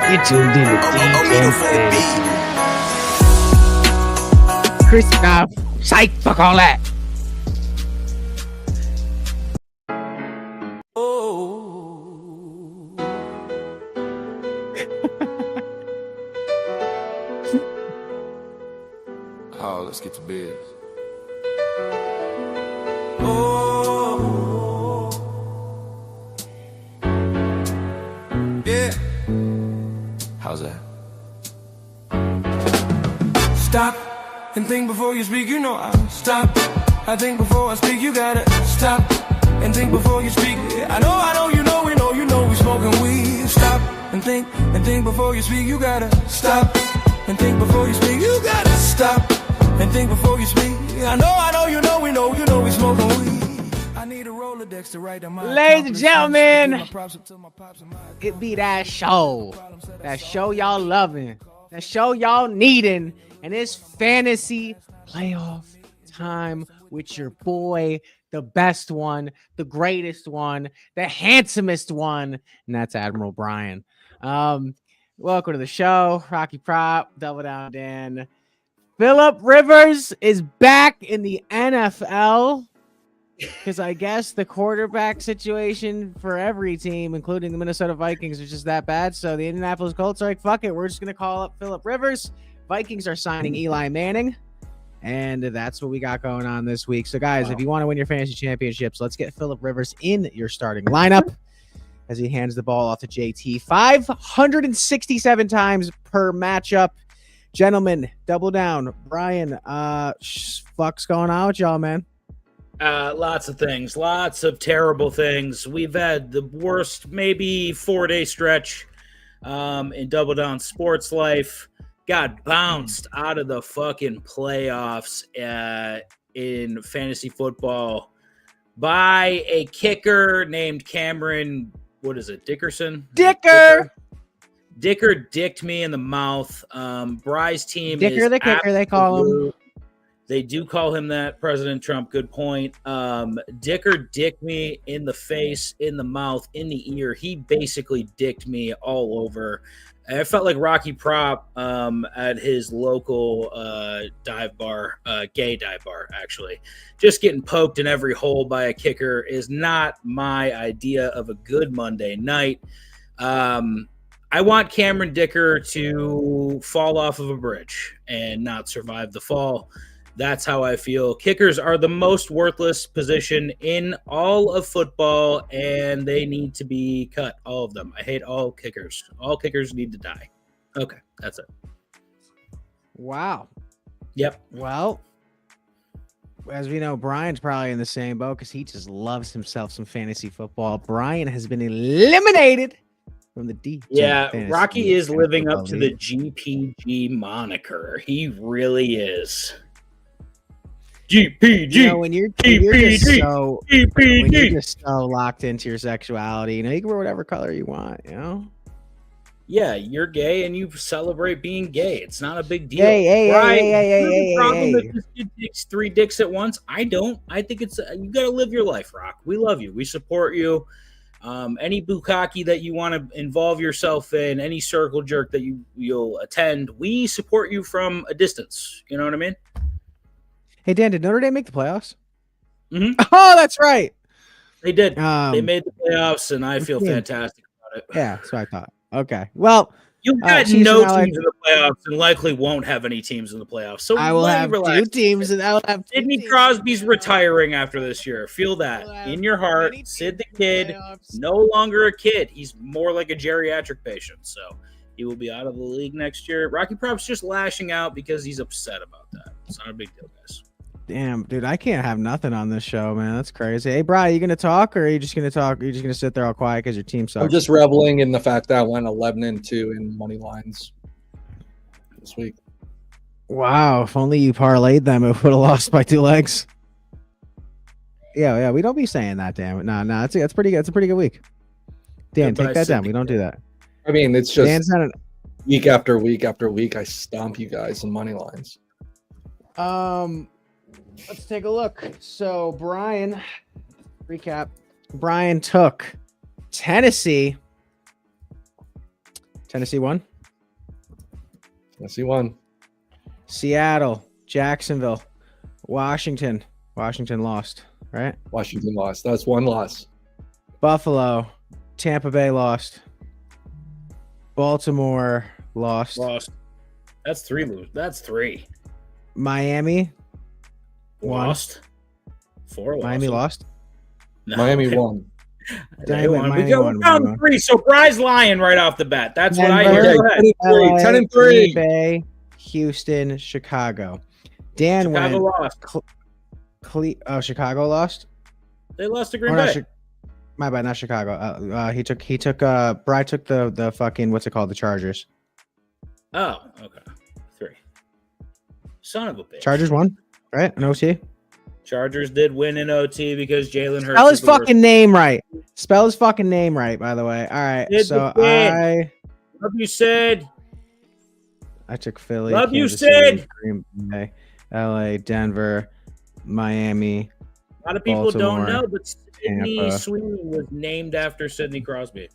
You tuned in to Degen Fantasy. Christoph, psych, fuck all that. Oh, let's get to bed. Yeah. How's that? Stop and think before you speak. You know I stop. I think before I speak. You gotta stop and think before you speak. I know, you know, we smoking weed. Stop and think before you speak. You gotta stop and think before you speak. You gotta stop and think before you speak. I know, you know, we smoking weed. I need a Rolodex to write down my Ladies and gentlemen, it be that show y'all loving, that show y'all needing, and it's fantasy playoff time with your boy, the best one, the greatest one, the handsomest one, and that's Admiral Brian. Welcome to the show. Rocky Prop, Double Down Dan. Phillip Rivers is back in the NFL because I guess the quarterback situation for every team, including the Minnesota Vikings, is just that bad. So the Indianapolis Colts are like, fuck it, we're just going to call up Phillip Rivers. Vikings are signing Eli Manning, and that's what we got going on this week. So, guys, if you want to win your fantasy championships, let's get Phillip Rivers in your starting lineup as he hands the ball off to JT 567 times per matchup. Gentlemen, double down. Brian, fuck's going on with y'all, man? Lots of things, lots of terrible things. We've had the worst, maybe 4-day stretch in Double Down sports life. Got bounced out of the fucking playoffs in fantasy football by a kicker named Cameron. What is it? Dickerson? Dicker dicked me in the mouth. Bry's team Dicker is the kicker, they call him. They do call him that, President Trump. Good point. Dicker dicked me in the face, in the mouth, in the ear. He basically dicked me all over. I felt like Rocky Prop at his local dive bar, gay dive bar, actually. Just getting poked in every hole by a kicker is not my idea of a good Monday night. I want Cameron Dicker to fall off of a bridge and not survive the fall. That's how I feel. Kickers are the most worthless position in all of football, and they need to be cut, all of them. I hate all kickers. All kickers need to die. Okay, that's it. Wow. Yep. Well, as we know, Brian's probably in the same boat because he just loves himself some fantasy football. Brian has been eliminated from the D. Yeah, Rocky is living up to the GPG moniker. He really is. GPG. You know, when you're just so locked into your sexuality, you know, you can wear whatever color you want, you know? Yeah, you're gay and you celebrate being gay. It's not a big deal. Hey, problem if this kid takes 3 dicks at once? I don't. I think it's you got to live your life, Rock. We love you. We support you. Any bukkake that you want to involve yourself in, any circle jerk that you'll attend, we support you from a distance. You know what I mean? Hey, Dan, did Notre Dame make the playoffs? Mm-hmm. Oh, that's right. They did. They made the playoffs, and I feel fantastic about it. Yeah, that's what I thought. Okay. Well, you've got no teams in the playoffs and likely won't have any teams in the playoffs. So I will have 2 teams, and I will have Sidney Crosby's retiring after this year. Feel that in your heart. Sid the kid, no longer a kid. He's more like a geriatric patient. So he will be out of the league next year. Rocky Prop's just lashing out because he's upset about that. It's not a big deal, guys. Damn, dude, I can't have nothing on this show, man. That's crazy. Hey, Brian, are you going to talk, or are you just going to talk? Are you just going to sit there all quiet because your team sucks? I'm just reveling in the fact that I went 11-2 in money lines this week. Wow, if only you parlayed them, it would have lost by 2 legs. Yeah, we don't be saying that, damn it. No, that's pretty good. It's a pretty good week. Dan, take that down. We don't do that. I mean, it's just Dan's not week after week after week, I stomp you guys in money lines. Let's take a look. So, Brian, recap. Brian took Tennessee Tennessee won. Tennessee won. Seattle, Jacksonville, Washington. Washington lost, right? Washington lost. That's one loss. Buffalo, Tampa Bay lost. Baltimore lost. That's 3 lose. That's 3. Miami Lost. 4 losses. Miami lost. No, Miami won. They Damn it, won. Miami We go won, down Miami won. 3. So Bry's lying right off the bat. That's what I Denver, hear. Go ahead. 10-3, 10-3. Green Bay, Houston, Chicago. Dan Chicago went. lost. Chicago lost. They lost to Green Or Bay. not my bad, not Chicago. He took. Bry took the fucking what's it called? The Chargers. Oh, okay. 3. Son of a bitch. Chargers won, right? An OT. Chargers did win in OT because Jalen Hurts. Spell his is the worst. fucking name right. Spell his fucking name right. By the way. All right. Did So the kid. Love you, Sid. I took Philly. Love you, Kansas City, Sid. Green Bay, LA, Denver, Miami. A lot of people Baltimore, don't know, but Sidney Tampa. Sweeney was named after Sidney Crosby.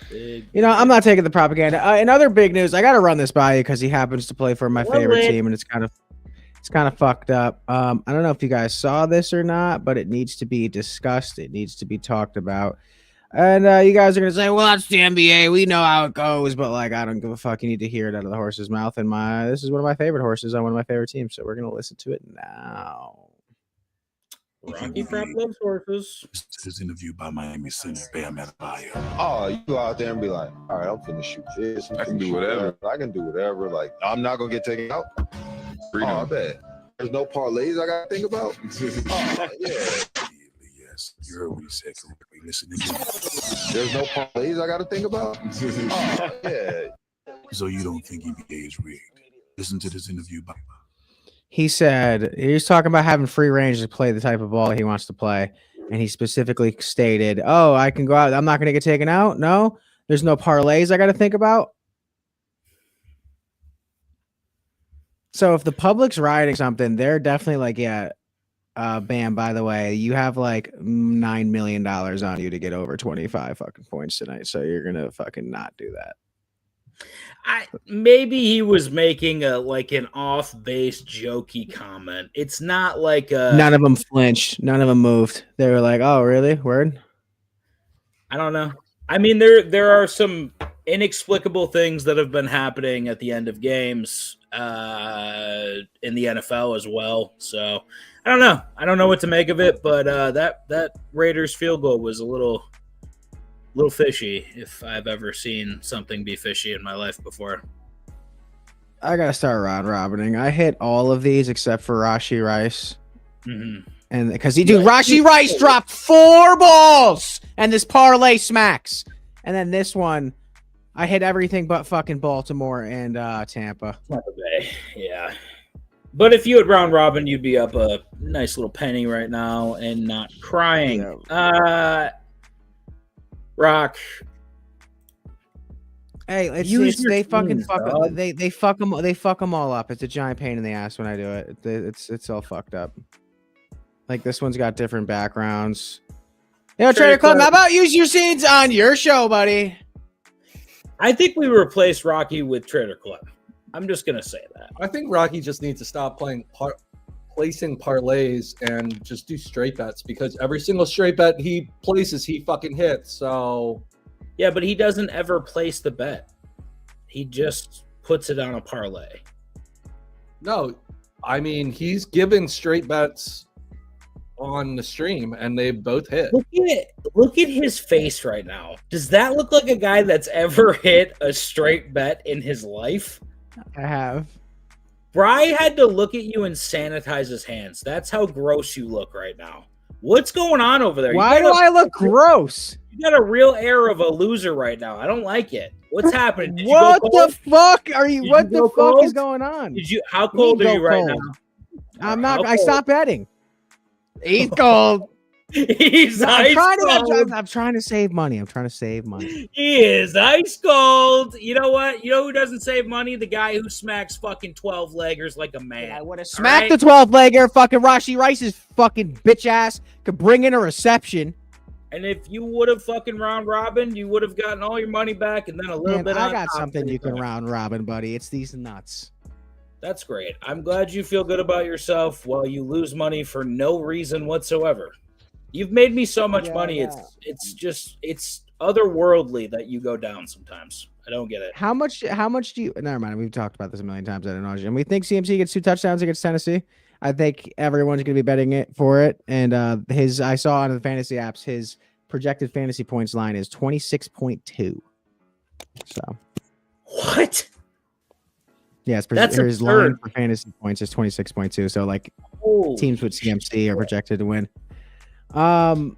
Big. You know, I'm not taking the propaganda. In other big news, I got to run this by you because he happens to play for my favorite team, and it's kind of fucked up. I don't know if you guys saw this or not, but it needs to be discussed. It needs to be talked about. And you guys are gonna say, "Well, that's the NBA. We know how it goes." But like, I don't give a fuck. You need to hear it out of the horse's mouth. And this is one of my favorite horses on one of my favorite teams. So we're gonna listen to it now. Rocky Prop loves horses. This is interviewed by Miami Center. Bam Adebayo. Oh, you go out there and be like, all right, I'm finna shoot this. I can do whatever. I can do whatever. Like, I'm not gonna get taken out. Freedom. Oh, I bet. There's no parlays I gotta think about. Oh, yeah. Yes, you heard what he said correctly. Listen again. There's no parlays I gotta think about. Oh, yeah. So you don't think NBA is rigged? Listen to this interview by. He said he was talking about having free range to play the type of ball he wants to play, and he specifically stated, "Oh, I can go out. I'm not going to get taken out. No, there's no parlays I got to think about." So if the public's riding something, they're definitely like, "Yeah, Bam. By the way, you have like $9 million on you to get over 25 fucking points tonight, so you're gonna fucking not do that." Maybe he was making an off-base jokey comment. It's not like None of them flinched. None of them moved. They were like, "Oh, really? Word?" I don't know. I mean, there are some inexplicable things that have been happening at the end of games in the NFL as well. So I don't know. I don't know what to make of it, but that Raiders field goal was a little fishy, if I've ever seen something be fishy in my life before. I gotta start round robining. I hit all of these except for Rashi Rice, and because Rashi Rice dropped 4 balls, and this parlay smacks, and then this one, I hit everything but fucking Baltimore and Tampa. Tampa Bay, yeah. But if you had round robin, you'd be up a nice little penny right now and not crying. Rock. Hey, they fuck them all up. It's a giant pain in the ass when I do it. It's all fucked up. Like this one's got different backgrounds. Trader Club, how about use your scenes on your show, buddy? I think we replaced Rocky with Trader Club. I'm just gonna say that. I think Rocky just needs to stop placing parlays and just do straight bets, because every single straight bet he places, he fucking hits. So yeah, but he doesn't ever place the bet. He just puts it on a parlay. No, I mean, he's given straight bets on the stream and they both hit. Look at his face right now. Does that look like a guy that's ever hit a straight bet in his life? I have. Bry had to look at you and sanitize his hands. That's how gross you look right now. What's going on over there? Why do I look gross? You got a real air of a loser right now. I don't like it. What's happening? Did what you go cold? the fuck are you? Did what you the go fuck cold? is going on? How cold are you right cold? now? I'm not. How I cold? stopped betting. He's cold. He's ice cold. I'm trying to save money. He is ice cold. You know what? You know who doesn't save money? The guy who smacks fucking 12-leggers like a man. I would have smacked the 12-legger. Fucking Rashi Rice's fucking bitch ass could bring in a reception. And if you would have fucking round robin, you would have gotten all your money back and then a little Man, bit. I got something you can round robin, buddy. It's these nuts. That's great. I'm glad you feel good about yourself while you lose money for no reason whatsoever. You've made me so much money. Yeah. It's otherworldly that you go down sometimes. I don't get it. How much do you never mind, we've talked about this a million times at nauseam. And we think CMC gets 2 touchdowns against Tennessee. I think everyone's gonna be betting it for it. And I saw on the fantasy apps his projected fantasy points line is 26.2. So What? yes, That's his absurd. line for fantasy points is 26.2. So like Holy teams with CMC are projected to win. Mm.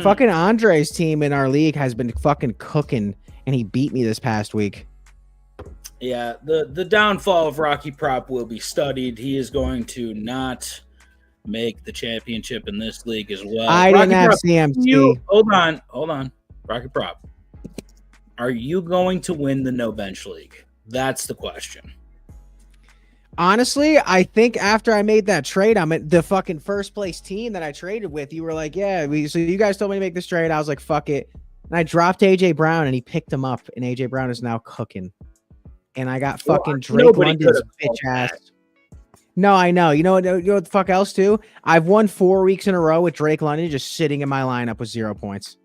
Fucking Andre's team in our league has been fucking cooking, and he beat me this past week. Yeah, the downfall of Rocky Prop will be studied. He is going to not make the championship in this league as well. I Rocky didn't have Prop, CMC. Hold on. Rocky Prop. Are you going to win the no bench league? That's the question. Honestly, I think after I made that trade, I'm at the fucking first place team that I traded with. You were like, yeah, so you guys told me to make this trade. I was like, fuck it. And I dropped AJ Brown and he picked him up, and AJ Brown is now cooking. And I got fucking Drake London's bitch ass. No, I know. You know what the fuck else too? I've won 4 weeks in a row with Drake London just sitting in my lineup with 0 points.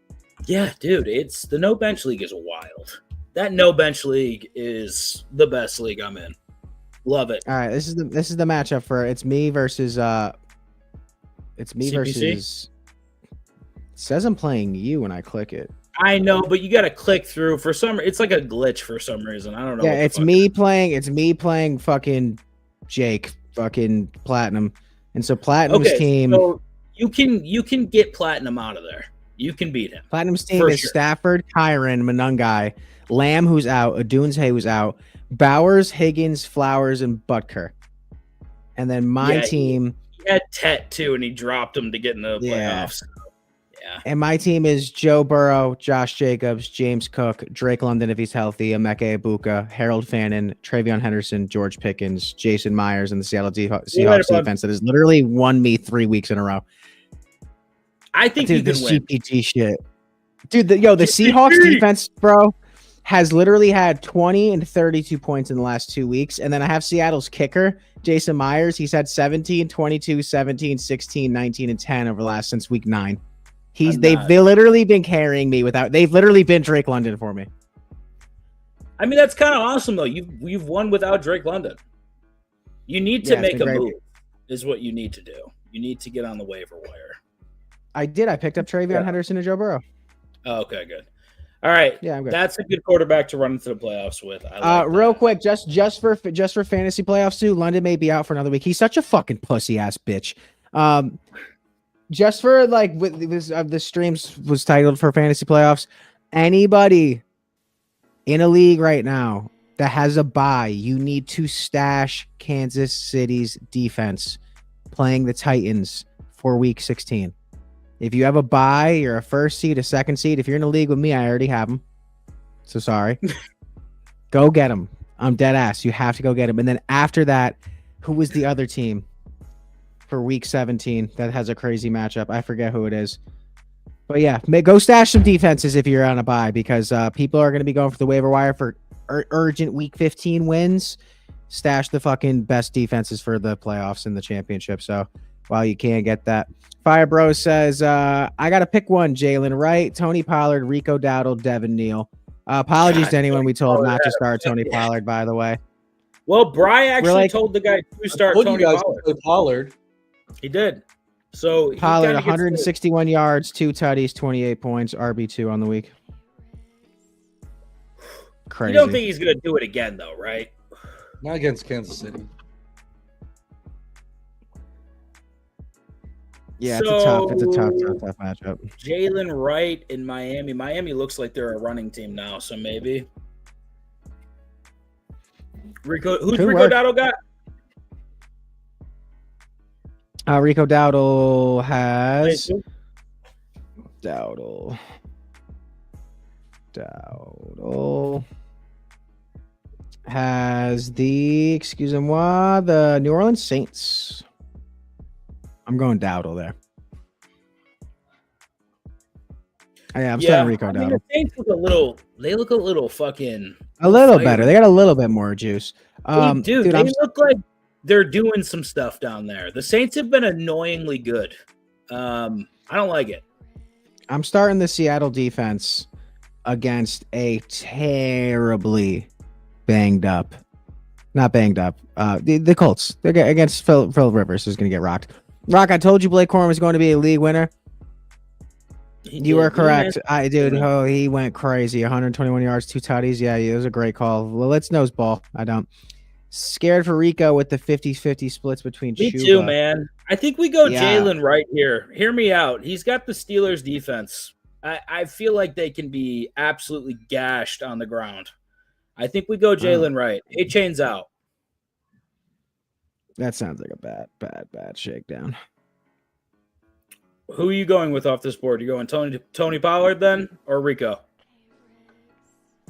Yeah, dude, it's the no bench league is wild. That no bench league is the best league I'm in. Love it. All right, this is the matchup for it's me versus CPC? versus. It says I'm playing you when I click it. I know, but you got to click through for some. It's like a glitch for some reason. I don't know. Yeah, it's me playing. It's me playing fucking Jake, fucking Platinum, and so Platinum's team. So you can get Platinum out of there. You can beat him. Platinum's team For is sure. Stafford, Kyron, Monungai, Lamb, who's out, Adunshay, who's out, Bowers, Higgins, Flowers, and Butker. And then my team. He had Tet too, and he dropped him to get in the playoffs. Yeah. And my team is Joe Burrow, Josh Jacobs, James Cook, Drake London if he's healthy, Emeka Ibuka, Harold Fannin, Travion Henderson, George Pickens, Jason Myers, and the Seattle Seahawks defense that has literally won me 3 weeks in a row. I think Dude, you this can win. GPT shit. Dude, the Seahawks defense, bro, has literally had 20 and 32 points in the last 2 weeks. And then I have Seattle's kicker, Jason Myers. He's had 17, 22, 17, 16, 19, and 10 over the last since week 9. They've literally been carrying me they've literally been Drake London for me. I mean, that's kind of awesome though. You've won without Drake London. You need to make a move, is what you need to do. You need to get on the waiver wire. I did. I picked up Travion Henderson and Joe Burrow. Oh, okay, good. All right. Yeah, I'm good. That's a good quarterback to run into the playoffs with. I like real that. quick, just for fantasy playoffs too. London may be out for another week. He's such a fucking pussy ass bitch. Just for like with this the streams was titled for fantasy playoffs. Anybody in a league right now that has a bye, you need to stash Kansas City's defense playing the Titans for week 16. If you have a bye, you're a first seed, a second seed. If you're in a league with me, I already have them. So sorry. Go get them. I'm dead ass. You have to go get them. And then after that, who was the other team for week 17 that has a crazy matchup? I forget who it is. But yeah, go stash some defenses if you're on a bye, because people are going to be going for the waiver wire for urgent week 15 wins. Stash the fucking best defenses for the playoffs and the championship. So while you can get that. Fire Bro says, I got to pick one. Jalen Wright, Tony Pollard, Rico Dowdle, Devin Neal. Apologies to anyone we told not to start Tony Pollard, by the way. Well, Bry actually told the guy to start Tony Pollard. He did. So Pollard, 161 yards, 2 tutties, 28 points, RB2 on the week. Crazy. You don't think he's going to do it again, though, right? Not against Kansas City. Yeah, it's a tough matchup. Jalen Wright in Miami. Miami looks like they're a running team now, so maybe. Who's Rico Dowdle got? Rico Dowdle has Dowdle has the the New Orleans Saints. I'm going Dowdle there. Yeah, I'm starting Rico I down. mean, the Saints look a little fucking A little fiery. better. They got a little bit more juice. Dude, they look like they're doing some stuff down there. The Saints have been annoyingly good. I don't like it. I'm starting the Seattle defense against a terribly banged up, not banged up. The Colts. They're against Phil Rivers, who's going to get rocked. Rock, I told you Blake Corum was going to be a league winner. You were correct. He went crazy. 121 yards, 2 tutties. Yeah, it was a great call. Well, let's nose ball. I don't. Scared for Rico with the 50-50 splits between Me Chuba. too, man. I think we go Yeah. Jalen right here. Hear me out. He's got the Steelers defense. I feel like they can be absolutely gashed on the ground. I think we go Jalen right. A-Chain's out. That sounds like a bad shakedown. Who are you going with off this board? You going Tony Pollard then or Rico?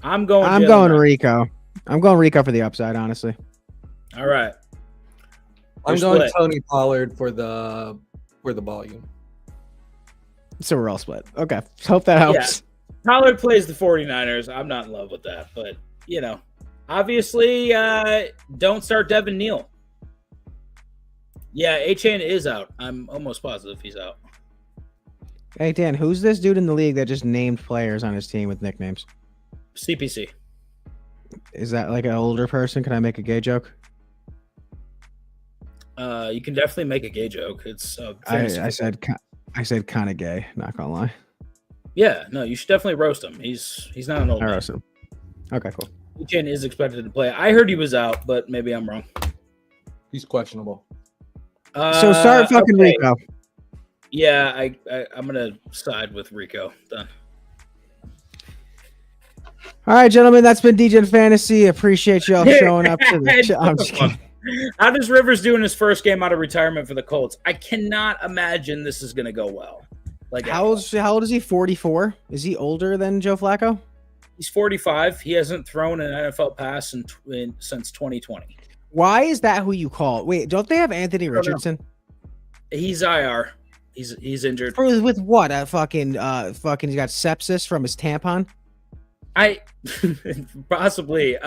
I'm going Rico. I'm going Rico for the upside, honestly. All right. I'm We're going split. Tony Pollard for the volume. So we're all split. Okay. Hope that helps. Pollard plays the 49ers. I'm not in love with that, but obviously don't start Devin Neal. Yeah, A-Chain is out. I'm almost positive he's out. Hey, Dan, who's this dude in the league that just named players on his team with nicknames? CPC. Is that like an older person? Can I make a gay joke? You can definitely make a gay joke. It's I said kind of gay. Not gonna lie. Yeah, no, you should definitely roast him. He's not an old I man. roast him. Okay, cool. A-Chain is expected to play. I heard he was out, but maybe I'm wrong. He's questionable. So start fucking okay. Rico. Yeah, I'm gonna side with Rico. Done. All right, gentlemen, that's been Degen Fantasy. Appreciate y'all showing up to the. I'm just kidding. How does Rivers do in his first game out of retirement for the Colts? I cannot imagine this is gonna go well. Like How old is he? 44? Is he older than Joe Flacco? He's 45. He hasn't thrown an NFL pass since 2020. Why is that who you call? Wait, don't they have Anthony Richardson? He's IR. He's injured. With what? Fucking he's got sepsis from his tampon. Possibly.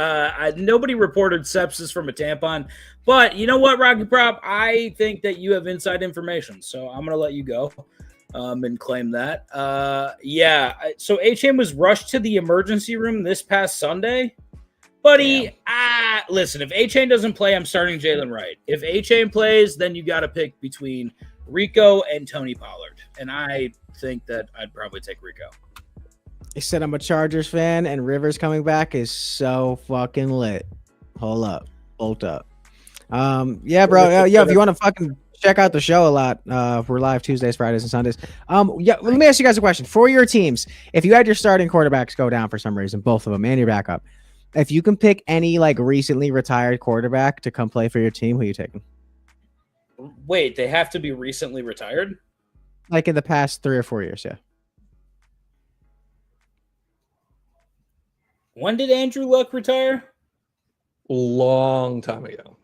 Nobody reported sepsis from a tampon, but you know what, Rocky Prop? I think that you have inside information, so I'm gonna let you go and claim that. So A-Chain was rushed to the emergency room this past Sunday. Buddy, listen, if A-Chain doesn't play, I'm starting Jalen Wright. If A-Chain plays, then you got to pick between Rico and Tony Pollard. And I think that I'd probably take Rico. He said I'm a Chargers fan, and Rivers coming back is so fucking lit. Hold up. Bolt up. Yeah, bro. If you want to fucking check out the show a lot, we're live Tuesdays, Fridays, and Sundays. Let me ask you guys a question. For your teams, if you had your starting quarterbacks go down for some reason, both of them, and your backup, if you can pick any like recently retired quarterback to come play for your team, who are you taking? Wait, they have to be recently retired? Like in the past 3 or 4 years, yeah. When did Andrew Luck retire? Long time ago.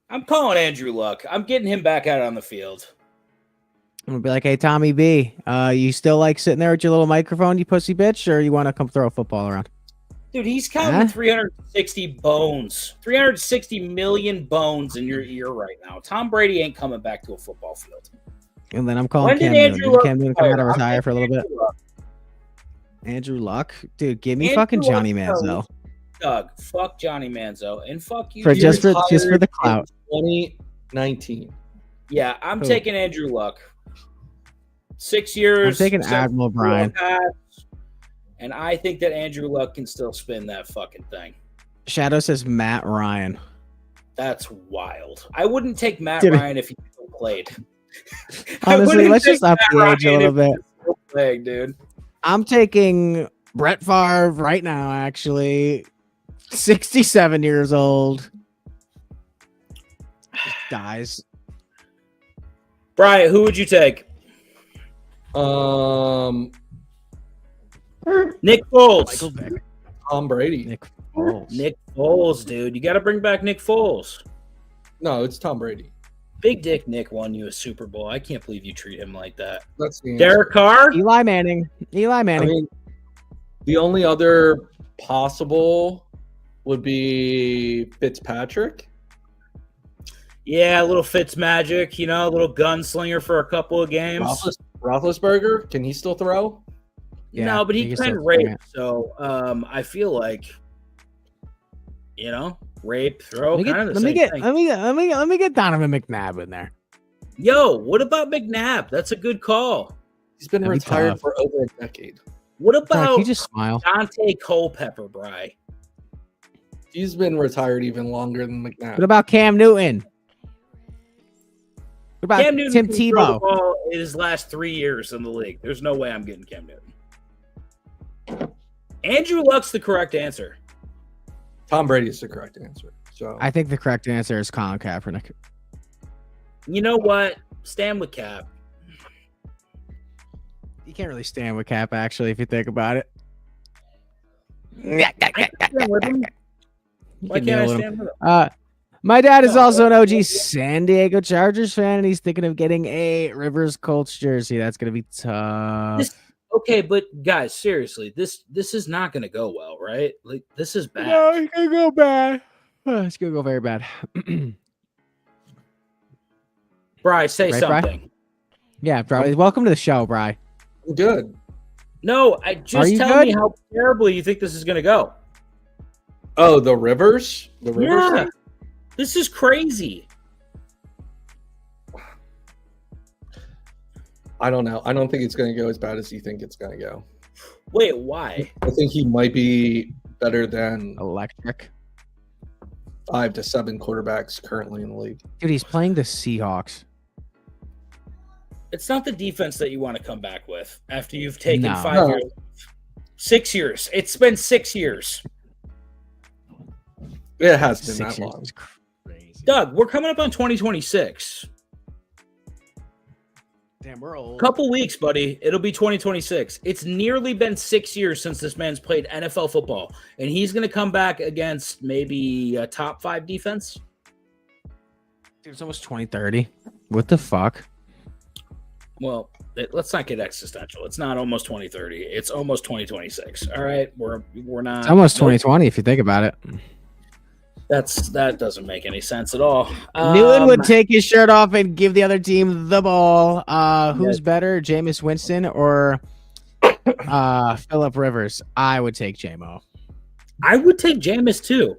I'm calling Andrew Luck. I'm getting him back out on the field. I'm gonna be like, hey, Tommy B, you still like sitting there with your little microphone, you pussy bitch, or you want to come throw a football around? Dude, he's counting 360 bones, 360 million bones in your ear right now. Tom Brady ain't coming back to a football field. And then I'm calling Cam Newton. Did Cam Newton come out and retire for a little bit? Andrew Luck? Dude, give me fucking Johnny Manziel. Doug, fuck Johnny Manziel. And fuck you. Just for the clout. 2019. Yeah, I'm taking Andrew Luck. 6 years. I'm taking Admiral Brian. And I think that Andrew Luck can still spin that fucking thing. Shadow says Matt Ryan. That's wild. I wouldn't take Matt Ryan if he still played. Honestly, let's just up the age a little bit. Playing, dude. I'm taking Brett Favre right now, actually. 67 years old. Just dies. Brian, who would you take? Nick Foles. Tom Brady. Nick Foles, dude. You got to bring back Nick Foles. No, it's Tom Brady. Big Dick Nick won you a Super Bowl. I can't believe you treat him like that. That's the answer. Derek Carr? Eli Manning. I mean, the only other possible would be Fitzpatrick. Yeah, a little Fitzmagic, a little gunslinger for a couple of games. Roethlisberger, can he still throw? Yeah, no, but he can rape. So I feel like, rape, throw, kind of the same thing. Let me get Donovan McNabb in there. Yo, what about McNabb? That's a good call. He's been retired for over a decade. What about you just smile? Dante Culpepper, Bry? He's been retired even longer than McNabb. What about Cam Newton? What about Cam Newton Tim can throw the Tebow? ball in his last 3 years in the league. There's no way I'm getting Cam Newton. Andrew Luck's the correct answer. Tom Brady is the correct answer. So I think the correct answer is Colin Kaepernick. You know what? Stand with Cap. You can't really stand with Cap, actually, if you think about it. I can stand with him. Why can't I stand with him? My dad is also an OG San Diego Chargers fan, and he's thinking of getting a Rivers Colts jersey. That's going to be tough. Okay, but guys, seriously, this is not going to go well, right? Like, this is bad. No, it's going to go bad. It's going to go very bad. Bry, say Right, something. Bri? Yeah, Bri. Welcome to the show, Bri. I'm good. No, just tell me how terribly you think this is going to go. Oh, the Rivers? The Rivers? Yeah. This is crazy. I don't know. I don't think it's going to go as bad as you think it's going to go. Wait, why? I think he might be better than Electric. 5 to 7 quarterbacks currently in the league. Dude, he's playing the Seahawks. It's not the defense that you want to come back with after you've taken No. 5 years. 6 years. It's been 6 years. It has been 6 that years long. is crazy. Doug, we're coming up on 2026. Damn, we're old. Couple weeks, buddy. It'll be 2026. It's nearly been 6 years since this man's played NFL football, and he's going to come back against maybe a top 5 defense. Dude, it's almost 2030. What the fuck? Well, let's not get existential. It's not almost 2030. It's almost 2026. All right, we're not. It's almost 2020 if you think about it. That doesn't make any sense at all. Newton would take his shirt off and give the other team the ball. Who's better, Jameis Winston or Phillip Rivers? I would take JMO. I would take Jameis too.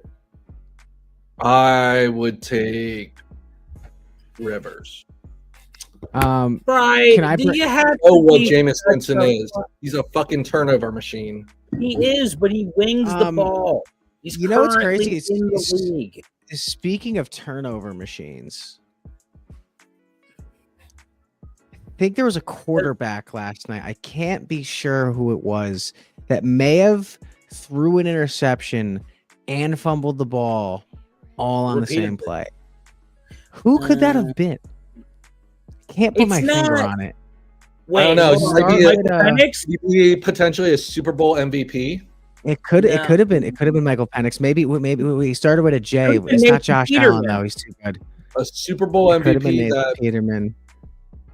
I would take Rivers. Right? Do you have what Jameis Winston is? He's a fucking turnover machine. He is, but he wings the ball. He's what's crazy? in the league. Speaking of turnover machines, I think there was a quarterback last night. I can't be sure who it was that may have threw an interception and fumbled the ball all on the same play. Who could that have been? Can't put my finger on it. Wait, I don't know. Penix? Be potentially a Super Bowl MVP. It could have been Michael Penix. Maybe we started with a J. It's not Josh Allen though. He's too good. A Super Bowl MVP. Could have been Peterman.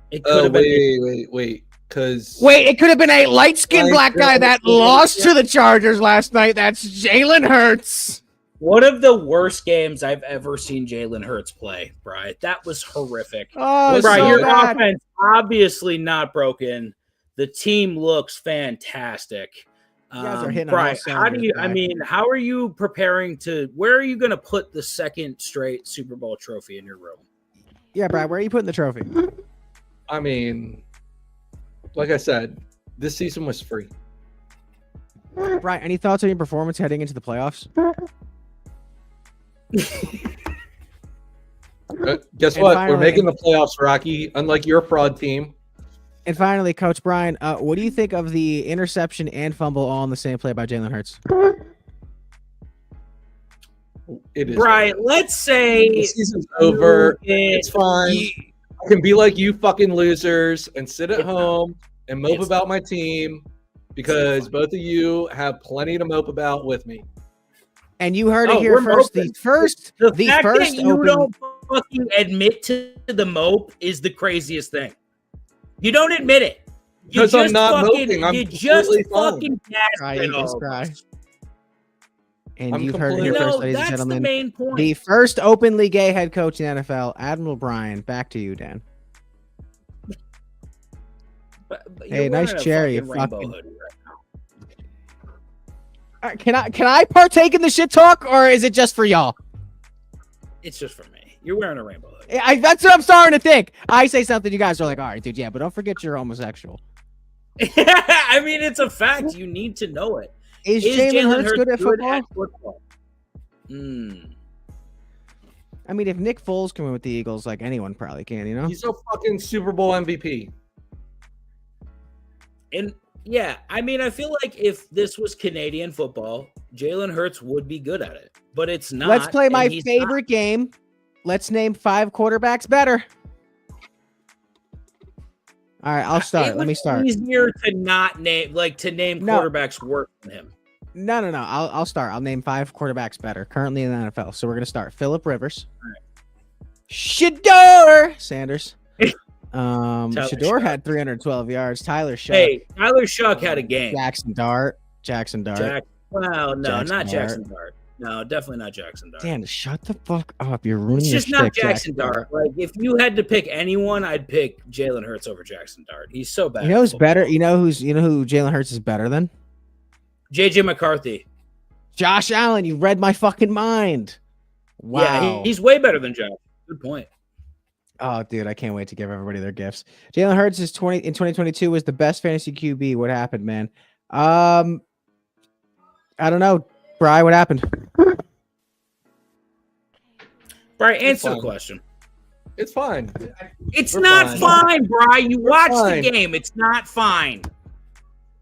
It could have been. Wait. It could have been a light-skinned black guy that lost to the Chargers last night. That's Jalen Hurts. One of the worst games I've ever seen Jalen Hurts play, Brian. That was horrific. Oh, Brian, so your bad. offense obviously not broken. The team looks fantastic. You guys are hitting Brian, all how do you? cylinders, How are you preparing to? Where are you going to put the second straight Super Bowl trophy in your room? Yeah, Brad, where are you putting the trophy? I mean, like I said, this season was free. Brian, any thoughts on your performance heading into the playoffs? Guess And what? finally- We're making the playoffs, Rocky. Unlike your fraud team. And finally, Coach Brian, what do you think of the interception and fumble all in the same play by Jalen Hurts? It is. Brian, let's say The season's over. It's fine. I can be like you fucking losers and sit at home and mope about my team because both of you have plenty to mope about with me. And you heard it Oh, here we're first. moping. The first fact that you open- don't fucking admit to the mope is the craziest thing. You don't admit it. Because I'm not moping. I'm you just completely fine. fucking Cry, gaslit you all just of cry. us. And I'm you've heard it completely- here You first, know, ladies and that's the gentlemen. main point. The first openly gay head coach in the NFL, Admiral Brian. Back to you, Dan. But Hey, you're nice wearing a chair, you rainbow fucking- hoodie right now. Can I partake in the shit talk, or is it just for y'all? It's just for me. You're wearing a rainbow hoodie. That's what I'm starting to think. I say something, you guys are like, all right, dude, yeah, but don't forget you're homosexual. I mean, it's a fact. You need to know it. Is Jalen Hurts good at football? I mean, if Nick Foles can win with the Eagles, like anyone probably can, you know? He's a fucking Super Bowl MVP. And yeah, I mean, I feel like if this was Canadian football, Jalen Hurts would be good at it, but it's not. Let's play my and he's favorite game. Let's name 5 quarterbacks better. All right, I'll start. Let me start. Easier to not name, like to name quarterbacks worse than him. No. I'll start. I'll name 5 quarterbacks better currently in the NFL. So we're gonna start. Phillip Rivers, Shador Sanders. Shador had 312 yards. Tyler Shuck. Hey, Tyler Shuck had a game. Jackson Dart. Well, no, Jackson not Dart. Jackson Dart. No, definitely not Jackson Dart. Dan, shut the fuck up. You're ruining It's your just not shtick, Jackson Dart. Like, if you had to pick anyone, I'd pick Jalen Hurts over Jackson Dart. He's so bad. You know who's better? You know who Jalen Hurts is better than? JJ McCarthy. Josh Allen. You read my fucking mind. Wow. Yeah, he's way better than Josh. Good point. Oh, dude, I can't wait to give everybody their gifts. Jalen Hurts in 2022 was the best fantasy QB. What happened, man? I don't know. Bri, what happened? Brian, answer the fine. question. It's fine. It's We're not fine, Brian. You watched fine. the game. It's not fine.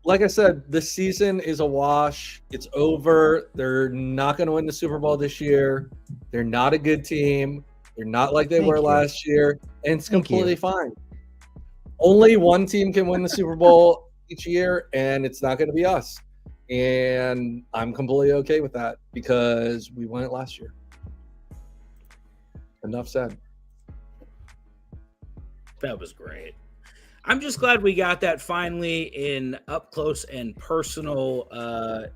Like I said, the season is a wash. It's over. They're not going to win the Super Bowl this year. They're not a good team. They're not like they were last year. And it's completely fine. Only one team can win the Super Bowl each year, and it's not going to be us. And I'm completely okay with that because we won it last year. Enough said. That was great. I'm just glad we got that finally in up close and personal. Brian,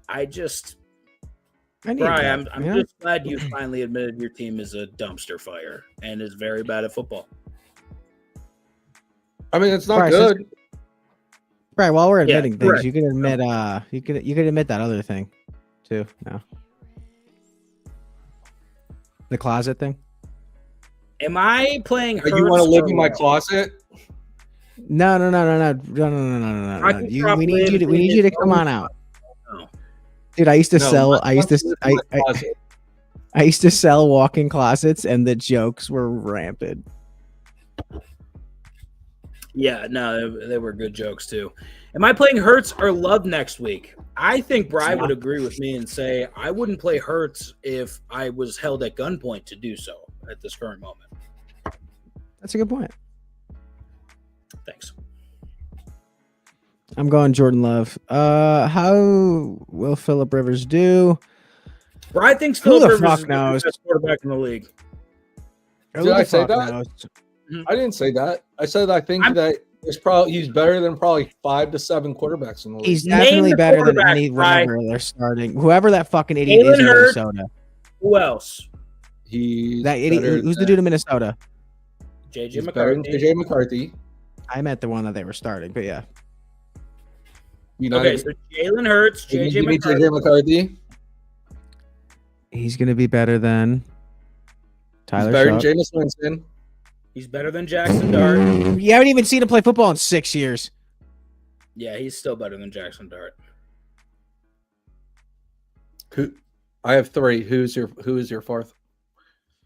I'm just glad you finally admitted your team is a dumpster fire and is very bad at football. I mean, it's not Right, good. Right, while we're admitting things, correct. you can admit you could admit that other thing too. No. The closet thing? Am I playing Hurts? You want to live or in my what? closet? No. I can We need you to come on out. No. Dude, I used to No, sell my I used to closet is my closet. I used to sell walk-in closets and the jokes were rampant. Yeah, no, they were good jokes too. Am I playing Hurts or Love next week? I think Brian would agree with me and say I wouldn't play Hurts if I was held at gunpoint to do so at this current moment. That's a good point. Thanks. I'm going Jordan Love. How will Phillip Rivers do? Brian thinks Who Phillip the Rivers fuck is the knows? best quarterback in the league. Who Did the I say fuck that? knows? I didn't say that. I said I think that he's better than probably 5 to 7 quarterbacks in the league. He's Name definitely the better than quarterback, any Brian. whatever they're starting. Whoever that fucking idiot is Jalen in Hurts. Minnesota. Who else? He's That idiot. better Who's the than- dude in Minnesota? JJ He's better than McCarthy. JJ McCarthy. I meant the one that they were starting, but yeah. Okay, so Jalen Hurts, Give JJ me McCarthy. JJ McCarthy. He's gonna be better than Tyler He's better Shuck. than Jameis Winston. He's better than Jackson Dart. You haven't even seen him play football in 6 years. Yeah, he's still better than Jackson Dart. Who? I have 3. Who is your fourth?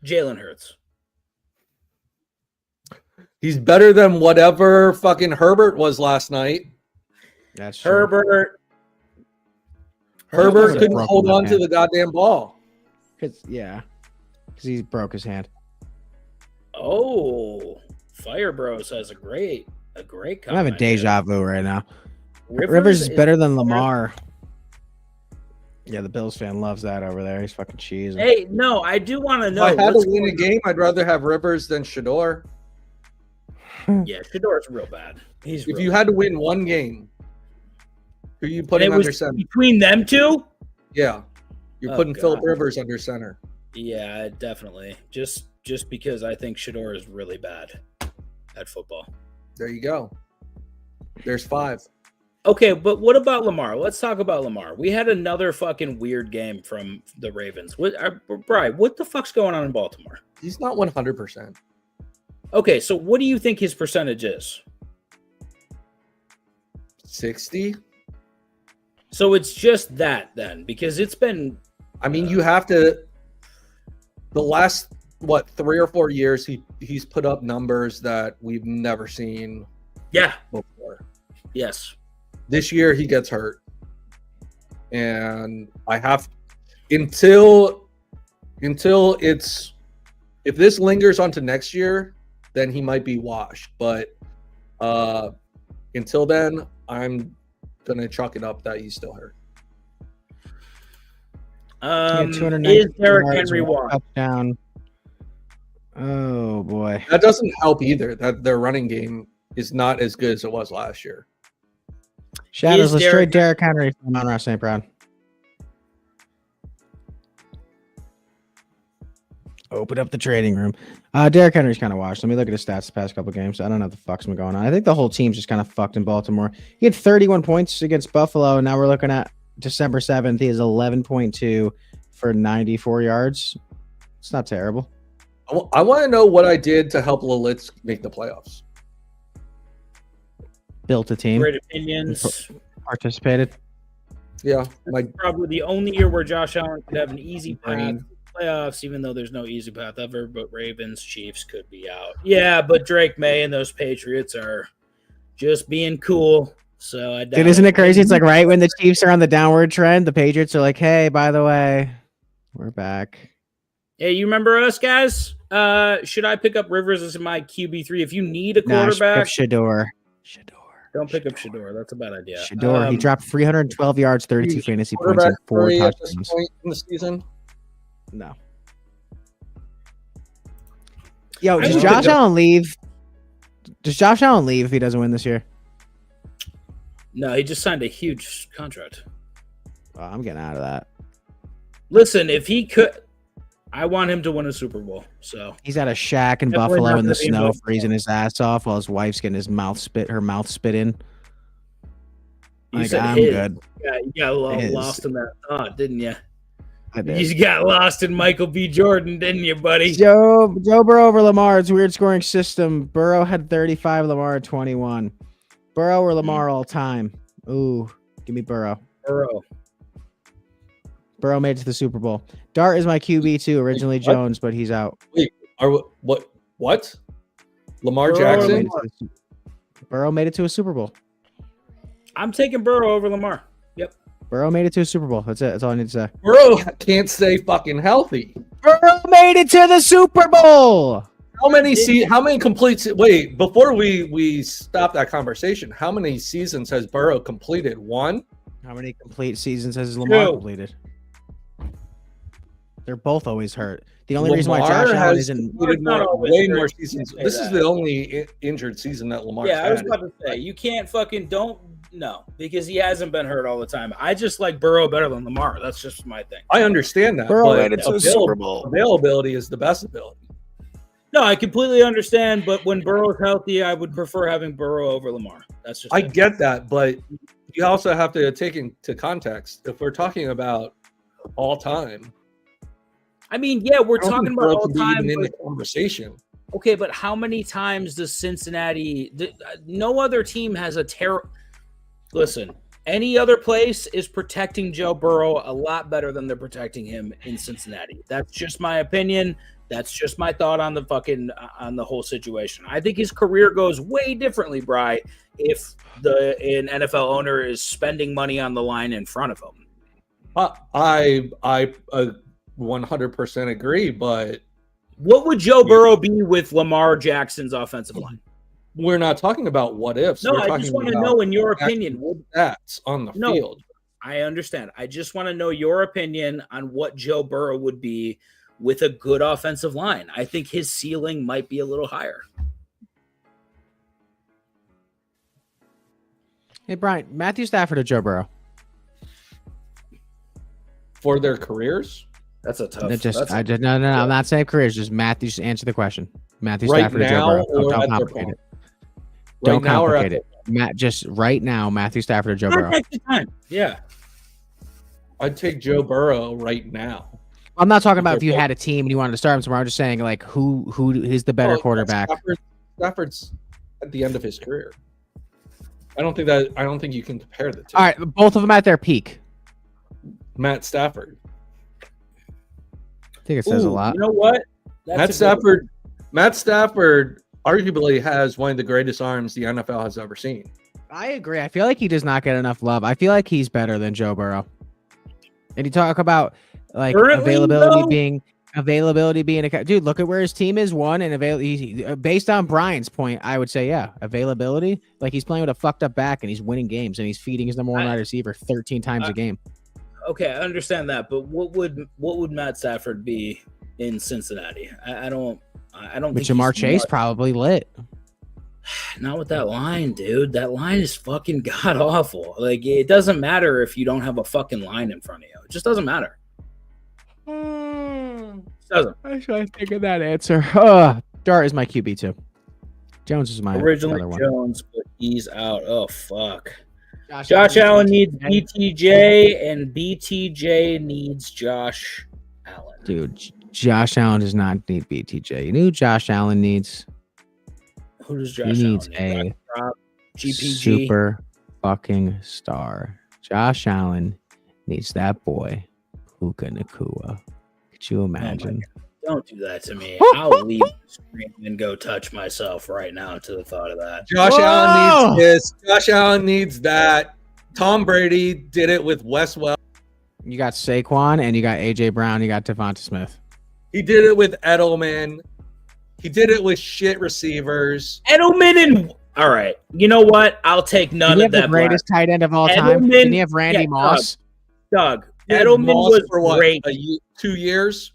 Jalen Hurts. He's better than whatever fucking Herbert was last night. That's true. Herbert. Herbert would've couldn't broken hold his on to hand. the goddamn ball. Because he broke his hand. Oh, Fire Bros has a great I'm comment. having deja here. vu right now. Rivers is better than Lamar. Yeah, the Bills fan loves that over there. He's fucking cheesing. Hey, no, I do want to If know. I had to what's win a going game, I'd rather have Rivers than Shador. on. Yeah, Shador's real bad. He's If real you bad. had to win one game, who are you And putting it was under center? between them two? Yeah, you're Oh, putting Philip God. Rivers under center. Yeah, definitely. Just because I think Shador is really bad at football. There you go. There's 5. Okay, but what about Lamar? Let's talk about Lamar. We had another fucking weird game from the Ravens. Brian, what the fuck's going on in Baltimore? He's not 100%. Okay, so what do you think his percentage is? 60. So it's just that then, because it's been I mean, you have to. The last 3 or 4 years, he's put up numbers that we've never seen yeah, before. yes. This year he gets hurt, and I have until it's if this lingers onto next year, then he might be washed. But until then, I'm gonna chalk it up that he's still hurt. Is 290 Derrick yards, Henry one washed? touchdown. Oh boy. That doesn't help either. That their running game is not as good as it was last year. Shadows, Is let's Derrick- trade Derrick Henry from Monroe St. Brown. Open up the trading room. Derrick Henry's kind of washed. Let me look at his stats the past couple games. I don't know what the fuck's been going on. I think the whole team's just kind of fucked in Baltimore. He had 31 points against Buffalo, and now we're looking at December 7th. He has 11.2 for 94 yards. It's not terrible. I want to know what I did to help Lilith make the playoffs. Built a team. Great opinions. Participated. Yeah, Probably the only year where Josh Allen could have an easy path to the playoffs, even though there's no easy path ever. But Ravens, Chiefs could be out. Yeah, but Drake May and those Patriots are just being cool. So I doubt Dude, isn't it crazy? It's like right when the Chiefs are on the downward trend, the Patriots are like, hey, by the way, we're back. Hey, you remember us, guys? Should I pick up Rivers as my QB3? If you need a Nah, quarterback, Shador. don't pick up Shador. That's a bad idea. Shador. He dropped 312 yards, 32 fantasy points, and quarterback 4 3 at this touchdowns. point in the season. No. Yo, I does would Josh think that- Allen leave? Does Josh Allen leave if he doesn't win this year? No, he just signed a huge contract. Oh, I'm getting out of that. Listen, if he could, I want him to win a Super Bowl. So He's at a shack in Definitely Buffalo not in the gonna be snow, involved. freezing his ass off while his wife's getting her mouth spit in. you Like, said I'm his. good. Yeah, you got His. lost in that thought, didn't you? I did. You got lost in Michael B. Jordan, didn't you, buddy? Joe Burrow over Lamar. It's a weird scoring system. Burrow had 35, Lamar had 21. Burrow or Lamar all time? Ooh, give me Burrow. Burrow. Burrow made it to the Super Bowl. Dart is my QB too. Originally What? Jones, but he's out. What? Lamar Burrow or Jackson? Lamar? Burrow made it to a Super Bowl. I'm taking Burrow over Lamar. Yep. Burrow made it to a Super Bowl. That's it. That's all I need to say. Bro can't stay fucking healthy. Burrow made it to the Super Bowl. How many complete? Wait, before we stop that conversation, how many seasons has Burrow completed? 1. How many complete seasons has Lamar 2. completed? They're both always hurt. The only reason why Lamar Josh Allen has isn't completed Lamar's not always way hurt. more You can't seasons. say This is that. the only injured season that Lamar's Yeah, I was had. about to say you can't fucking no because he hasn't been hurt all the time. I just like Burrow better than Lamar. That's just my thing. I understand that, Burrow but made it to a Super Bowl. availability is the best ability. No, I completely understand, but when Burrow's healthy, I would prefer having Burrow over Lamar. That's just I it. get that, but you also have to take into context if we're talking about all time. I mean, yeah, we're I don't talking think about Burrow all can be time. even in But, the conversation. okay, but how many times does Cincinnati? No other team has a terror. Listen, any other place is protecting Joe Burrow a lot better than they're protecting him in Cincinnati. That's just my opinion. That's just my thought on the whole situation. I think his career goes way differently, Bri, if an NFL owner is spending money on the line in front of him. I 100% agree, but What would Joe Burrow be with Lamar Jackson's offensive line? we're not talking about what ifs. No, We're I talking just want to about know, in your actual opinion, stats on the No. field. I understand. I just want to know your opinion on what Joe Burrow would be with a good offensive line. I think his ceiling might be a little higher. Hey, Brian, Matthew Stafford or Joe Burrow? For their careers? That's a tough. No. I'm not saying careers. Just Matthew. Just answer the question. Matthew Right Stafford now or Joe Burrow? or Don't at their complicate it. Right Don't now or complicate it. Matt, just right now, Matthew Stafford or Joe Burrow? Yeah. I'd take Joe Burrow right now. I'm not talking about if you had a team and you wanted to start him somewhere. I'm just saying, like, who is the better quarterback? Stafford's at the end of his career. I don't think you can compare the two. All right, both of them at their peak. Matt Stafford. I think it says a lot. You know what? Matt Stafford arguably has one of the greatest arms the NFL has ever seen. I agree. I feel like he does not get enough love. I feel like he's better than Joe Burrow. And you talk about like availability being a dude. Look at where his team is. Based on Brian's point, I would say availability. Like he's playing with a fucked up back and he's winning games and he's feeding his number one wide receiver 13 times a game. Okay, I understand that, but what would Matt Stafford be in Cincinnati? I don't With Jamar Chase probably lit. Not with that line, dude. That line is fucking god awful. Like it doesn't matter if you don't have a fucking line in front of you. It just doesn't matter. Doesn't. I should think of that answer. Dart is my QB too. Jones is my originally other Jones, but he's out. Oh fuck. Josh Allen needs BTJ, and BTJ needs Josh Allen. Dude, Josh Allen does not need BTJ. You know who Josh Allen needs? Who does Josh He needs Allen a GPG? super fucking star. Josh Allen needs that boy, Puka Nacua. Could you imagine? Don't do that to me. I'll leave the screen and go touch myself right now to the thought of that. Josh Allen needs this. Josh Allen needs that. Tom Brady did it with Wes Wells. You got Saquon and you got AJ Brown. You got Devonta Smith. He did it with Edelman. He did it with shit receivers. Edelman and all right. You know what? I'll take none of that. The greatest tight end of all time. Didn't he have Randy Moss? Doug. Edelman was for what, great. 2 years.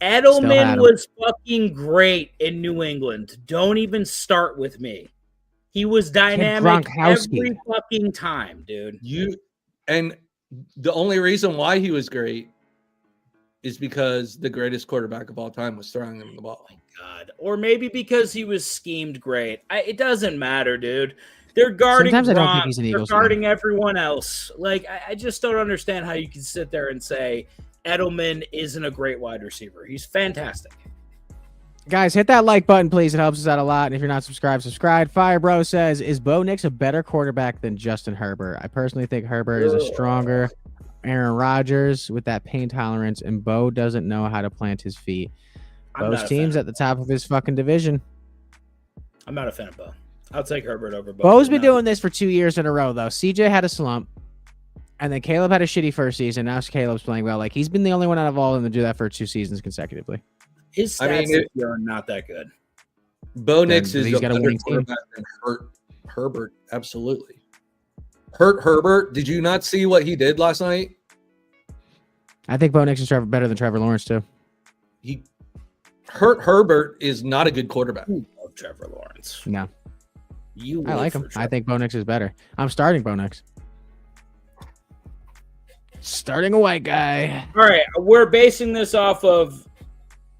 Edelman was fucking great in New England. Don't even start with me. He was dynamic every fucking time, dude. And the only reason why he was great is because the greatest quarterback of all time was throwing him the ball. Oh my God. Or maybe because he was schemed great. It doesn't matter, dude. They're guarding Gronk. They're guarding everyone else. Like, I just don't understand how you can sit there and say Edelman isn't a great wide receiver. He's fantastic. Guys, hit that like button, please. It helps us out a lot. And if you're not subscribed, subscribe. Firebro says, is Bo Nix a better quarterback than Justin Herbert? I personally think Herbert is a stronger Aaron Rodgers with that pain tolerance, and Bo doesn't know how to plant his feet. Bo's team's at the top of his fucking division. I'm not a fan of Bo. I'll take Herbert over Bo. Bo's been doing this for 2 years in a row, though. CJ had a slump, and then Caleb had a shitty first season. Now Caleb's playing well. Like, he's been the only one out of all of them to do that for 2 seasons consecutively. His stats are not that good. Bo Nix is a better quarterback than Herbert. Absolutely. Herbert, did you not see what he did last night? I think Bo Nix is better than Trevor Lawrence, too. Herbert is not a good quarterback. You love Trevor Lawrence. No. I like him. I think Bo Nix is better. I'm starting Bo Nix. Starting a white guy. All right. We're basing this off of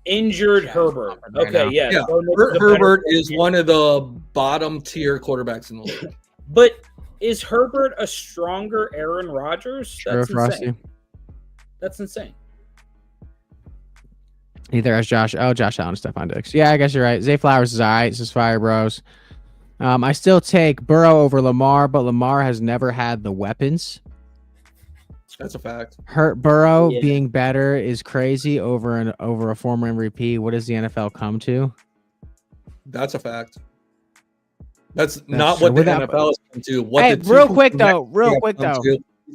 injured Herbert. Okay, yeah. Herbert is one of the bottom tier quarterbacks in the league. But is Herbert a stronger Aaron Rodgers? That's insane. That's insane. Either as Josh Allen and Stephon Diggs. Yeah, I guess you're right. Zay Flowers is all right. This is Fire Bros. I still take Burrow over Lamar, but Lamar has never had the weapons. That's a fact. Burrow being better is crazy over a former MVP. What does the NFL come to? That's a fact. That's not true. What the NFL has come to. Real quick though.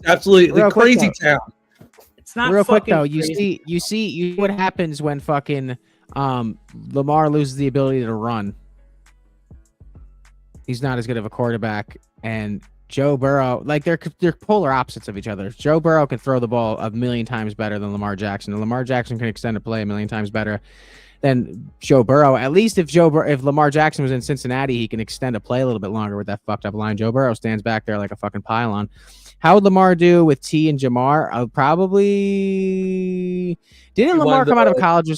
Absolutely crazy town. It's not real quick though. Crazy. You see what happens when fucking Lamar loses the ability to run. He's not as good of a quarterback, and Joe Burrow, like they're polar opposites of each other. Joe Burrow can throw the ball a million times better than Lamar Jackson, and Lamar Jackson can extend a play a million times better than Joe Burrow. At least if Lamar Jackson was in Cincinnati, he can extend a play a little bit longer with that fucked up line. Joe Burrow stands back there like a fucking pylon. How would Lamar do with T and Jamar? Probably didn't Lamar come out of college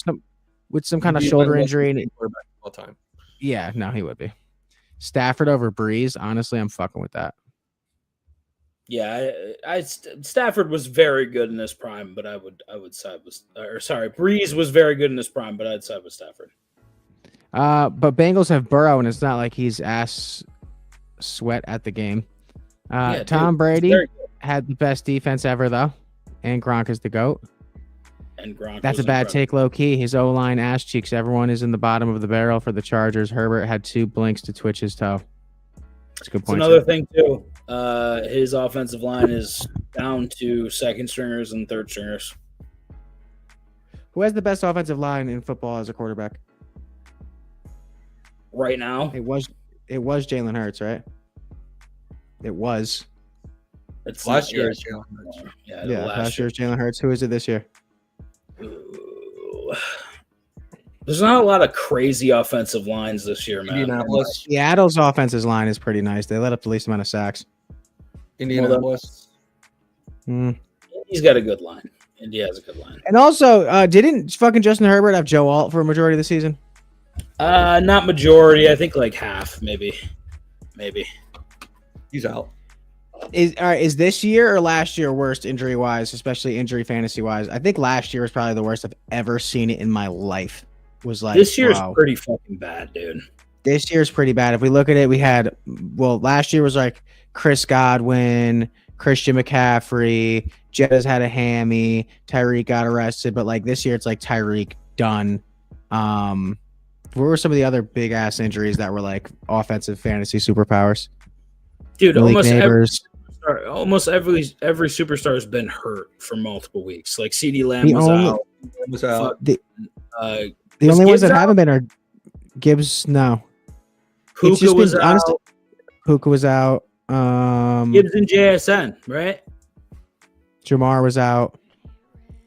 with some kind of shoulder injury? And all time. Yeah, no, he would be. Stafford over Breeze. Honestly, I'm fucking with that. Yeah, Stafford was very good in his prime, but I would side with Breeze was very good in his prime, but I'd side with Stafford. But Bengals have Burrow, and it's not like he's ass sweat at the game. Tom Brady had the best defense ever, though, and Gronk is the GOAT. And Gronk. That's a bad take, low key. His O-line ass cheeks. Everyone is in the bottom of the barrel for the Chargers. Herbert had 2 blinks to twitch his toe. That's a good point. It's another thing too. His offensive line is down to second stringers and third stringers. Who has the best offensive line in football as a quarterback right now? It was Jalen Hurts, right? It was. It's last year's Jalen Hurts. Yeah, last year's Jalen Hurts. Who is it this year? Ooh. There's not a lot of crazy offensive lines this year, man. Indianapolis. Seattle's offensive line is pretty nice. They let up the least amount of sacks. Indianapolis. He's got a good line. Indy has a good line. And also, didn't fucking Justin Herbert have Joe Alt for a majority of the season? Not majority. I think like half, maybe. He's out. Is this year or last year worst injury wise, especially injury fantasy wise? I think last year was probably the worst I've ever seen it in my life. Was like this year's pretty fucking bad, dude. This year's pretty bad. If we look at it, we had last year was like Chris Godwin, Christian McCaffrey, Jetta's had a hammy, Tyreek got arrested, but like this year it's like Tyreek done. What were some of the other big ass injuries that were like offensive fantasy superpowers? Dude, almost every superstar has been hurt for multiple weeks. Like CeeDee Lamb was out. The only ones that haven't been are Gibbs. No, Puka was out. Honestly, Puka was out. Gibbs and JSN, right? Jamar was out.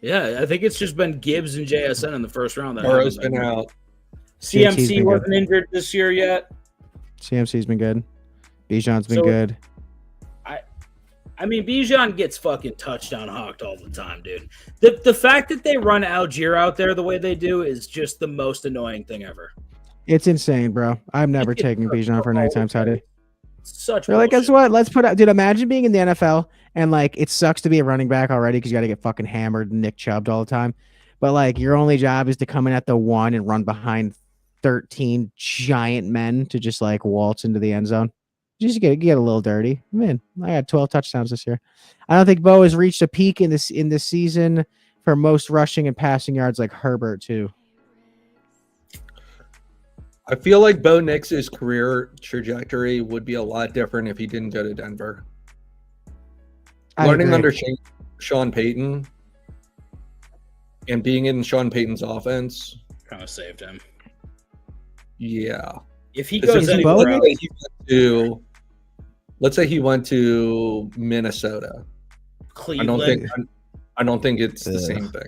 Yeah, I think it's just been Gibbs and JSN in the first round. Burrow's been out. CMC wasn't injured this year yet. CMC's been good. Bijan's been good. I mean, Bijan gets fucking touchdown hawked all the time, dude. The fact that they run Algier out there the way they do is just the most annoying thing ever. It's insane, bro. I'm never taking Bijan for nighttime tidy. Such. They're like, guess what? Let's put out. Dude, imagine being in the NFL and like it sucks to be a running back already because you got to get fucking hammered and Nick Chubbed all the time. But like your only job is to come in at the 1 and run behind 13 giant men to just like waltz into the end zone. Just get a little dirty. Man, I got 12 touchdowns this year. I don't think Bo has reached a peak in this season for most rushing and passing yards like Herbert too. I feel like Bo Nix's career trajectory would be a lot different if he didn't go to Denver. Learning under Sean Payton and being in Sean Payton's offense kind of saved him. Yeah. If he goes anywhere else, let's say he went to Minnesota. Cleveland. I don't think it's the same thing.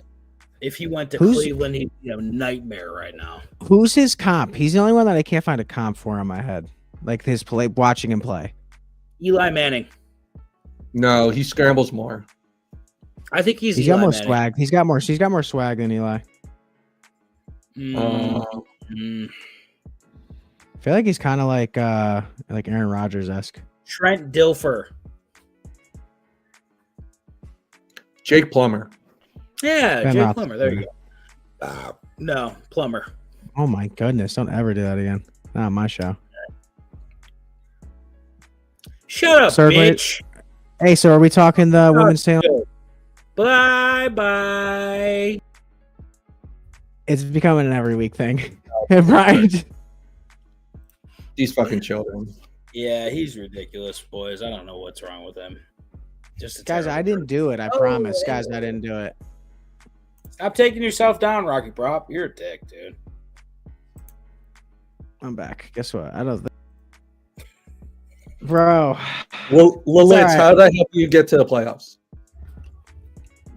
If he went to Cleveland, he'd be a nightmare right now. Who's his comp? He's the only one that I can't find a comp for in my head. Like his play, watching him play. Eli Manning. No, he scrambles more. I think he's got more swag. He's got more swag than Eli. I feel like he's kind of like Aaron Rodgers-esque. Trent Dilfer. Jake Plummer. Yeah, Jake Plummer. There you go. No, Plummer. Oh my goodness! Don't ever do that again. Not on my show. Shut up, bitch. Hey, so are we talking the women's tale? Bye. It's becoming an every week thing. Brian. These fucking children. Yeah, he's ridiculous, boys. I don't know what's wrong with him. Guys, I didn't do it. I promise. Guys, I didn't do it. Stop taking yourself down, Rocky Prop. You're a dick, dude. I'm back. Guess what? I don't. Bro. Well, Lalitz, right. how did that help you get to the playoffs?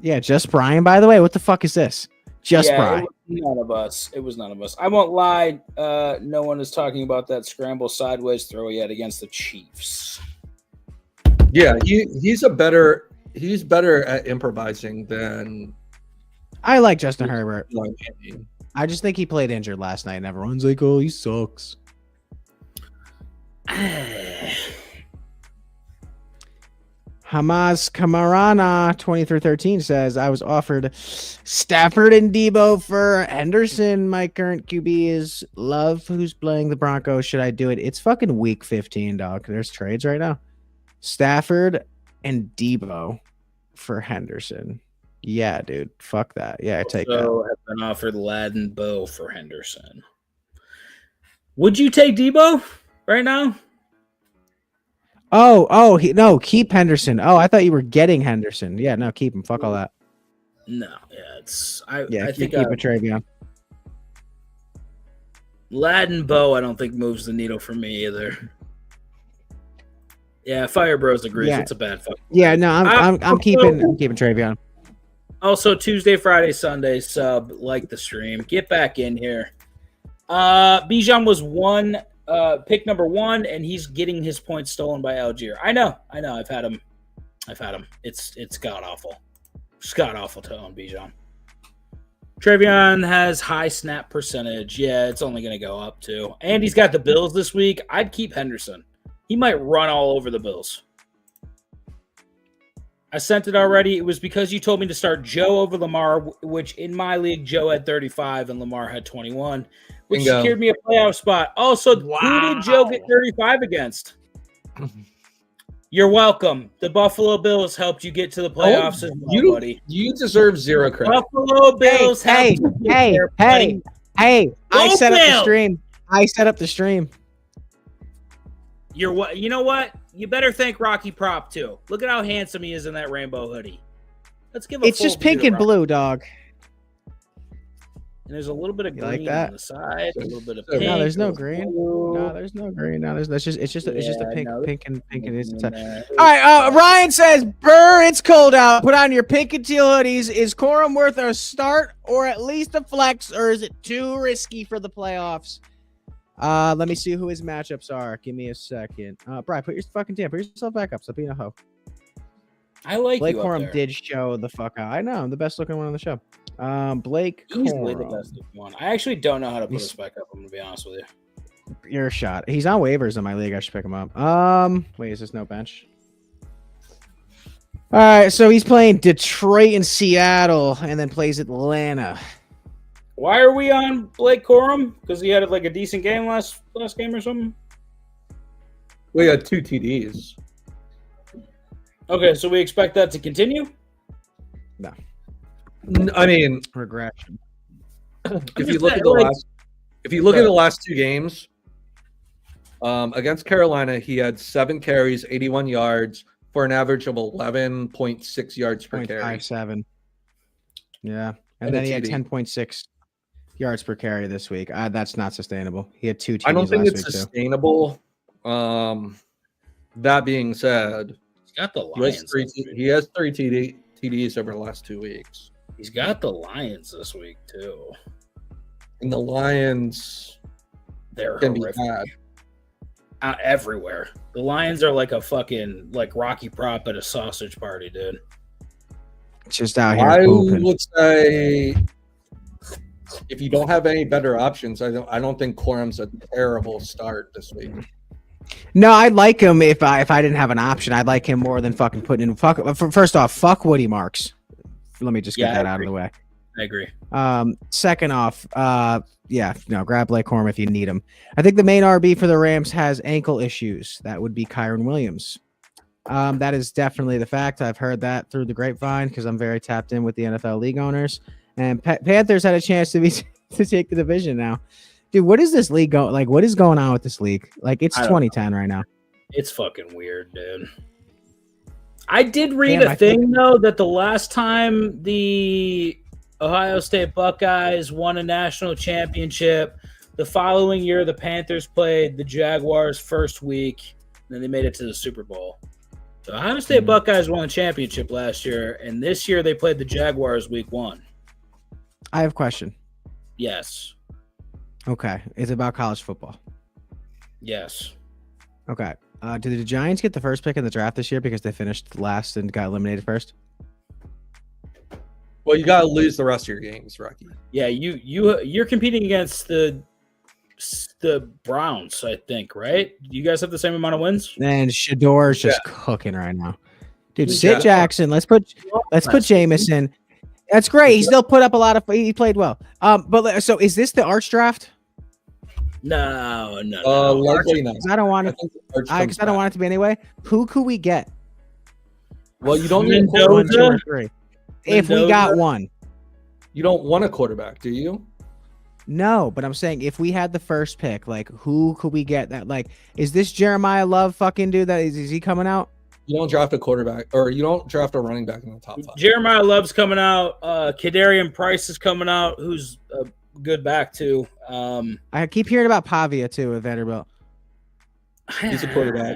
Yeah, just Brian, by the way. What the fuck is this? Just Brian. It was none of us. I won't lie. No one is talking about that scramble sideways throw yet against the Chiefs. Yeah, he's better at improvising than I like Justin Herbert. I just think he played injured last night, and everyone's like, "Oh, he sucks." Hamas Kamarana 2313 says, I was offered Stafford and Debo for Henderson. My current QB is Love, who's playing the Broncos. Should I do it? It's fucking week 15, dog. There's trades right now. Stafford and Debo for Henderson. Yeah, dude. Fuck that. Yeah, I take that. Have been offered Ladd and Bo for Henderson. Would you take Debo right now? No, keep Henderson. Oh, I thought you were getting Henderson. Yeah, no, keep him. Fuck all that. No, I think keep a Travion. Ladd and Bo, I don't think moves the needle for me either. Yeah, Fire Bros agrees. Yeah. It's a bad fuck. Yeah, no, I'm keeping Travion. Also, Tuesday, Friday, Sunday sub, like the stream. Get back in here. Bijan was pick number 1, and he's getting his points stolen by Algier. I know. I've had him. It's god awful. It's god awful to own Bijan. Travion has high snap percentage. Yeah, it's only going to go up too. And he's got the Bills this week. I'd keep Henderson. He might run all over the Bills. I sent it already. It was because you told me to start Joe over Lamar, which in my league, Joe had 35 and Lamar had 21, which secured me a playoff spot. Also, who did Joe get 35 against? You're welcome. The Buffalo Bills helped you get to the playoffs as well, buddy. You deserve zero credit. Buffalo Bills Hey, I set up the stream. You know what? You better thank Rocky Prop too. Look at how handsome he is in that rainbow hoodie. Let's give It's just pink and blue, dog. And there's a little bit of green on the side, a little bit of pink. No, there's no green. No, there's no green. No, it's just a pink and it's all right. Ryan says, "Brr, it's cold out. Put on your pink and teal hoodies. Is Corum worth a start or at least a flex, or is it too risky for the playoffs?" Let me see who his matchups are. Give me a second. Brian, put yourself back up. Stop being a hoe. I like Blake you Corum did show the fuck out. I know I'm the best looking one on the show. Blake easily Corum. the best looking one. I actually don't know how to put us back up. I'm gonna be honest with you. You're a shot. He's on waivers in my league. I should pick him up. Wait, is this no bench? All right, so he's playing Detroit and Seattle, and then plays Atlanta. Why are we on Blake Corum? Because he had like a decent game last game or something? We got 2 TDs. Okay, so we expect that to continue? No. I mean, regression. If you look at the last 2 games, against Carolina, he had 7 carries, 81 yards for an average of 11.6 yards per carry. 57. Yeah. And then he had 10.6 yards per carry this week. That's not sustainable. He had 2 TDs I don't think last it's week, sustainable. That being said, he's got the Lions. He has 3 TDs over the last 2 weeks. He's got the Lions this week too. And the Lions, they're can horrific. be bad. Everywhere. The Lions are like a fucking Rocky Prop at a sausage party, dude. Just out here. I pooping. would say if you don't have any better options, I don't think Corum's a terrible start this week. No, I'd like him if I didn't have an option. I'd like him more than fucking putting in first off, fuck Woody Marks. Let me just get that out of the way. I agree. Second off, grab Blake Corum if you need him. I think the main RB for the Rams has ankle issues. That would be Kyron Williams. That is definitely the fact. I've heard that through the grapevine because I'm very tapped in with the NFL league owners. And Panthers had a chance to take the division now. Dude, what is this league going? Like, what is going on with this league? Like, it's 2010 right now. It's fucking weird, dude. I did read a thing though that the last time the Ohio State Buckeyes won a national championship, the following year the Panthers played the Jaguars first week. Then they made it to the Super Bowl. The Ohio State Buckeyes won the championship last year, and this year they played the Jaguars week 1. I have a question. Yes. Okay. It's about college football. Yes. Okay. Did the Giants get the first pick in the draft this year because they finished last and got eliminated first? Well, you got to lose the rest of your games, Rocky. Yeah, you're competing against the Browns, I think, right? You guys have the same amount of wins? And Shador's just cooking right now. Dude, Who's sit that? Jackson. Let's put Jameson. That's great. He still put up a lot of. He played well. But so is this the Arch draft? No. Likely not. Because I don't want it. Because I don't want it to be anyway. Who could we get? Well, you don't need a Mendoza? quarterback. 1, 2, or 3. If we got one. You don't want a quarterback, do you? No, but I'm saying if we had the first pick, like who could we get that? Like, is this Jeremiah Love fucking dude? That is he coming out? You don't draft a quarterback, or you don't draft a running back in the top 5. Jeremiah Love's coming out. Kadarian Price is coming out, who's a good back too. I keep hearing about Pavia too at Vanderbilt. He's a quarterback.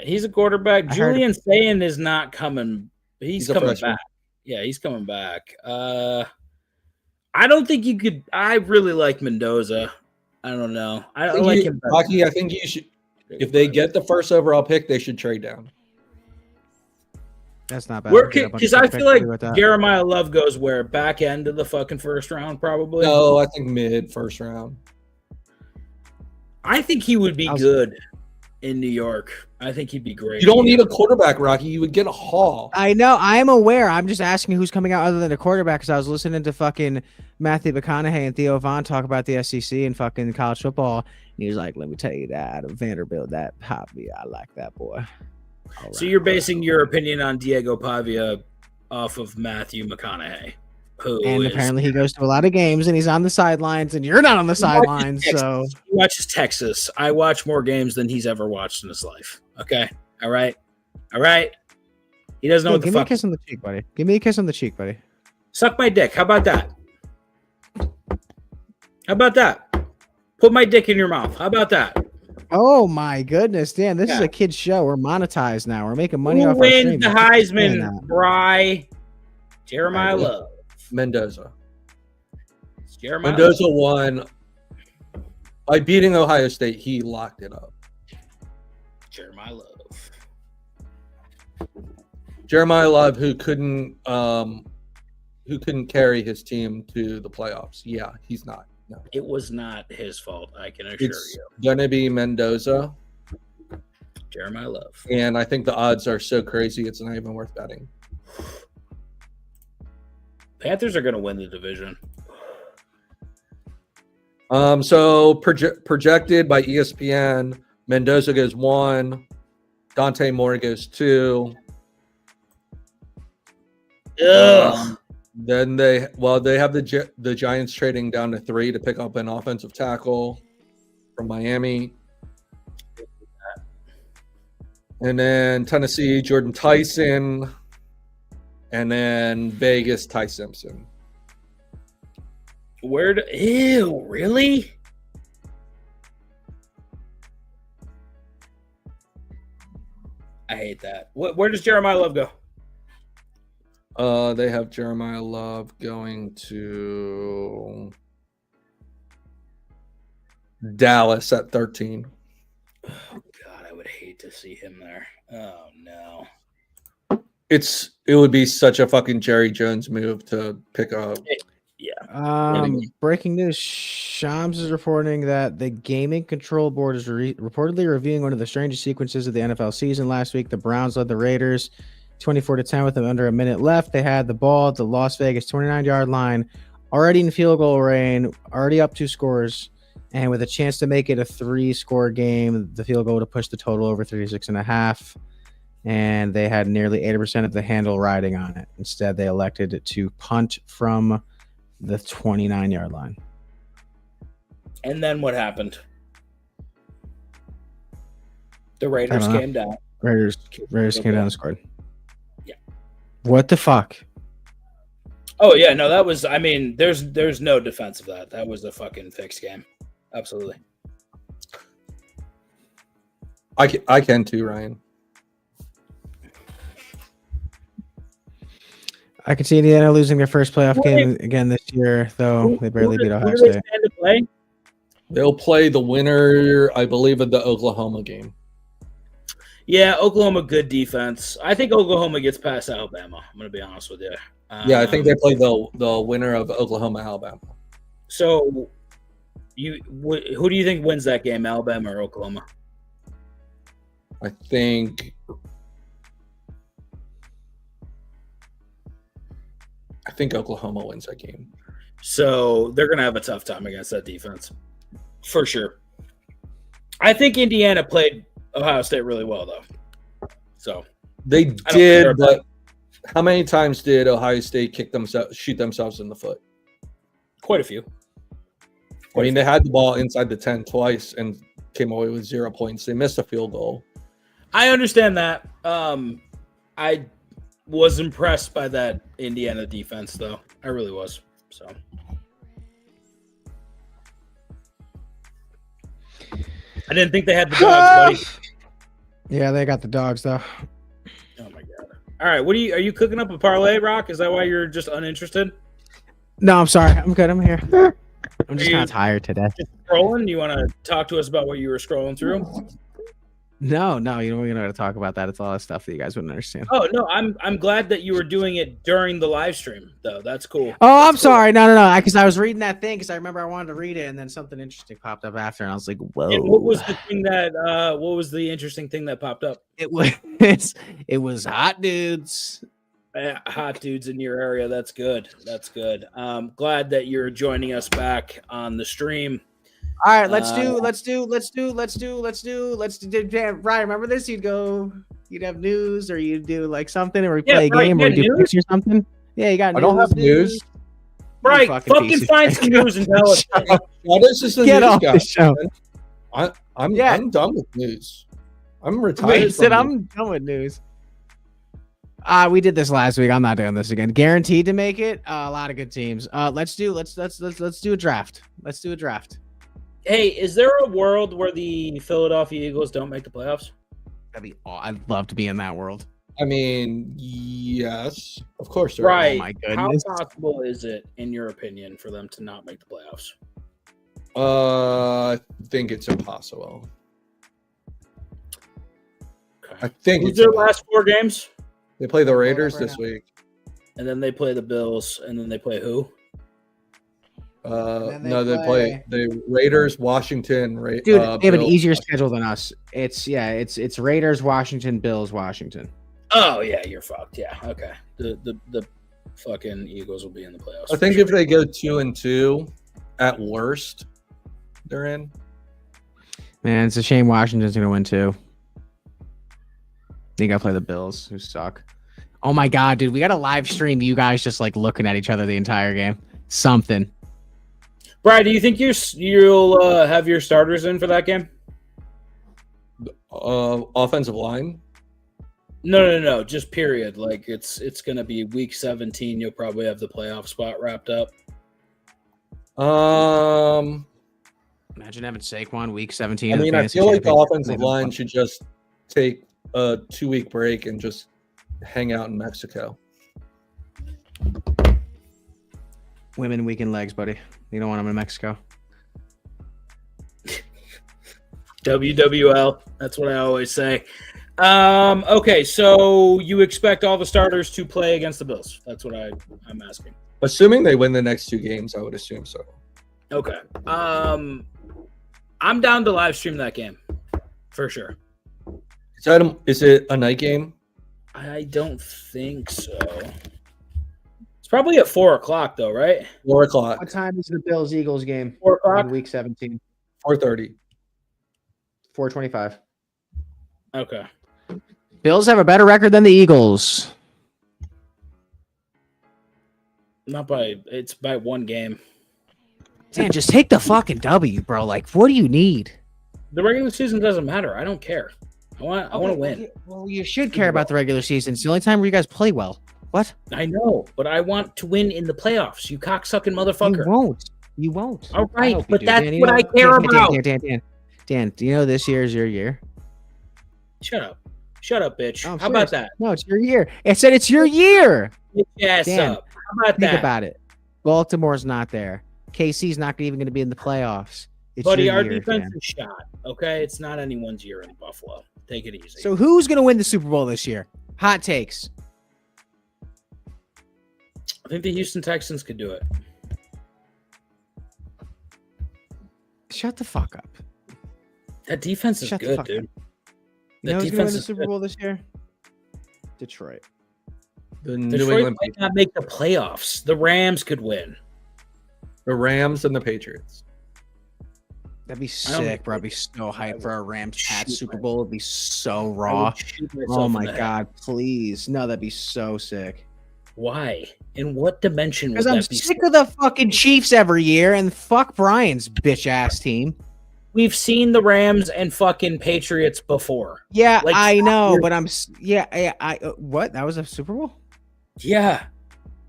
He's a quarterback. I heard- Julian Sayin is not coming. He's a coming freshman. back. Yeah, he's coming back. I don't think you could. I really like Mendoza. I don't know. I like him better. Rocky, I think you should. If they get the first overall pick, they should trade down. That's not bad. Because I feel like Jeremiah Love goes where? Back end of the fucking first round, probably. No, I think mid first round. I think he would be good in New York. I think he'd be great. You don't need a quarterback, Rocky. You would get a Hall. I know. I'm aware. I'm just asking who's coming out other than a quarterback because I was listening to fucking Matthew McConaughey and Theo Vaughn talk about the SEC and fucking college football. And he was like, let me tell you that. Vanderbilt, that Pavia, I like that boy. So you're basing your opinion on Diego Pavia off of Matthew McConaughey. And apparently he goes to a lot of games and he's on the sidelines and you're not on the sidelines. So he watches Texas. I watch more games than he's ever watched in his life. Okay. All right. He doesn't know what the give fuck. Me a kiss on the cheek, buddy. Give me a kiss on the cheek, buddy. Suck my dick. How about that? Put my dick in your mouth. How about that? Oh my goodness, Dan! This is a kid's show. We're monetized now. We're making money off our stream. Who wins the Heisman? Bry, Jeremiah Love, Mendoza. Mendoza won by beating Ohio State. He locked it up. Jeremiah Love. Jeremiah Love, who couldn't carry his team to the playoffs. Yeah, he's not. No. It was not his fault. I can assure It's you. gonna be Mendoza. Jeremiah Love. And I think the odds are so crazy it's not even worth betting. Panthers are going to win the division. So projected by ESPN, Mendoza goes 1, Dante Moore goes 2. Then they have the Giants trading down to 3 to pick up an offensive tackle from Miami. And then Tennessee, Jordan Tyson. And then Vegas, Ty Simpson. Ew, really? I hate that. Where does Jeremiah Love go? They have Jeremiah Love going to Dallas at 13. Oh, God, I would hate to see him there. Oh, no. It would be such a fucking Jerry Jones move to pick up. Yeah. Breaking news: Shams is reporting that the Gaming Control Board is reportedly reviewing one of the strangest sequences of the NFL season. Last week, the Browns led the Raiders 24-10 with under a minute left. They had the ball at the Las Vegas 29-yard line, already in field goal range, already up 2 scores, and with a chance to make it a 3-score game. The field goal to push the total over 36.5. And they had nearly 80% of the handle riding on it. Instead, they elected to punt from the 29-yard line. And then what happened? The Raiders came down. Raiders came down and scored. Yeah. What the fuck? Oh, yeah. No, that was, there's no defense of that. That was a fucking fixed game. Absolutely. I can too, Ryan. I could see Indiana losing their first playoff game again this year, though they barely beat Ohio Who do they State. stand to play? They'll play the winner, I believe, of the Oklahoma game. Yeah, Oklahoma, good defense. I think Oklahoma gets past Alabama. I'm going to be honest with you. Yeah, I think they play the winner of Oklahoma, Alabama. So, who do you think wins that game, Alabama or Oklahoma? I think Oklahoma wins that game. So they're going to have a tough time against that defense, for sure. I think Indiana played Ohio State really well, though. So they did, but how many times did Ohio State shoot themselves in the foot? Quite a few. I mean, they had the ball inside the 10 twice and came away with 0 points. They missed a field goal. I understand that. I was impressed by that Indiana defense, though. I really was. So I didn't think they had the dogs, buddy. Yeah, they got the dogs though. Oh my god! All right, are you cooking up a parlay, Rock? Is that why you're just uninterested? No, I'm sorry. I'm good. I'm here. I'm just kind of tired today. Just scrolling? You want to talk to us about what you were scrolling through? No, you don't even know how to talk about that. It's all that stuff that you guys wouldn't understand. Oh no, I'm glad that you were doing it during the live stream, though. That's cool. Oh, I'm sorry. No. Because I was reading that thing because I remember I wanted to read it, and then something interesting popped up after, and I was like, "Whoa!" And what was the thing that? What was the interesting thing that popped up? It was hot dudes. Hot dudes in your area. That's good. That's good. Glad that you're joining us back on the stream. All right, let's do. Ryan, remember this? You'd have news, or you'd do like something, or play a game, or do picks or something. Yeah, you got. I don't have news. Right, fucking find some news and tell us. Well, this is the Get news off guy. the show. I'm done with news. I'm retired. Wait, I'm done with news. We did this last week. I'm not doing this again. Guaranteed to make it. A lot of good teams. Let's do a draft. Let's do a draft. Hey, is there a world where the Philadelphia Eagles don't make the playoffs? I'd love to be in that world. I mean, yes, of course. Right. Oh my goodness. How possible is it, in your opinion, for them to not make the playoffs? I think it's impossible. Okay. I think Who's their last 4 games? They play the Raiders this week. And then they play the Bills, and then they play who? No, they play the Raiders, Washington. Dude, they have an Bills. easier schedule than us. It's Raiders, Washington, Bills, Washington. Oh yeah, you're fucked. Yeah, okay. The fucking Eagles will be in the playoffs. I think if they go 2-2, at worst, they're in. Man, it's a shame Washington's gonna win too. They gotta play the Bills, who suck. Oh my god, dude, we got a live stream. You guys just like looking at each other the entire game. Something. Brian, do you think you'll have your starters in for that game? Offensive line. No. Just period. Like it's gonna be week 17. You'll probably have the playoff spot wrapped up. Imagine having Saquon week 17. I mean, I feel like the offensive line should just take a 2-week break and just hang out in Mexico. Women weak in legs, buddy. You don't want them in Mexico. WWL. That's what I always say. Okay, so you expect all the starters to play against the Bills? That's what I'm asking. Assuming they win the next 2 games, I would assume so. Okay. I'm down to live stream that game for sure. Is it a night game? I don't think so. It's probably at 4:00 though, right? 4:00. What time is the Bills-Eagles game? 4:00. Week 17. 4:30. 4:25. Okay. Bills have a better record than the Eagles. It's by 1 game. Dan, just take the fucking W, bro. Like, what do you need? The regular season doesn't matter. I don't care. I want to win. Well, you should care about the regular season. It's the only time where you guys play well. What? I know, but I want to win in the playoffs. You cocksucking motherfucker. You won't. All right, I but do. that's Dan, what I care about. Dan, do you know this year is your year? Shut up, bitch. I'm How about serious. that? No, it's your year. It said it's your year. Get your ass Dan, up. How about Think that? about it. Baltimore's not there. KC's not even going to be in the playoffs. It's Buddy, your our year, defense Dan. is shot. Okay, it's not anyone's year in Buffalo. Take it easy. So who's going to win the Super Bowl this year? Hot takes. I think the Houston Texans could do it. Shut the fuck up. That defense is Shut the good, fuck dude. up. You know who's going to win the Super good. Bowl this year? Detroit. The New Detroit England, might not make the playoffs. The Rams could win. the Rams, and the Patriots. That'd be I don't sick, bro. I'd be so hyped for a Rams Pats Super Bowl. It'd be so raw. Oh Oh my god, please. No, that'd be so sick. Why? In what dimension would Because I'm that be? sick of the fucking Chiefs every year and fuck Brian's bitch ass team. We've seen the Rams and fucking Patriots before. Yeah, Like, I know, you're- but what? That was a Super Bowl? Yeah.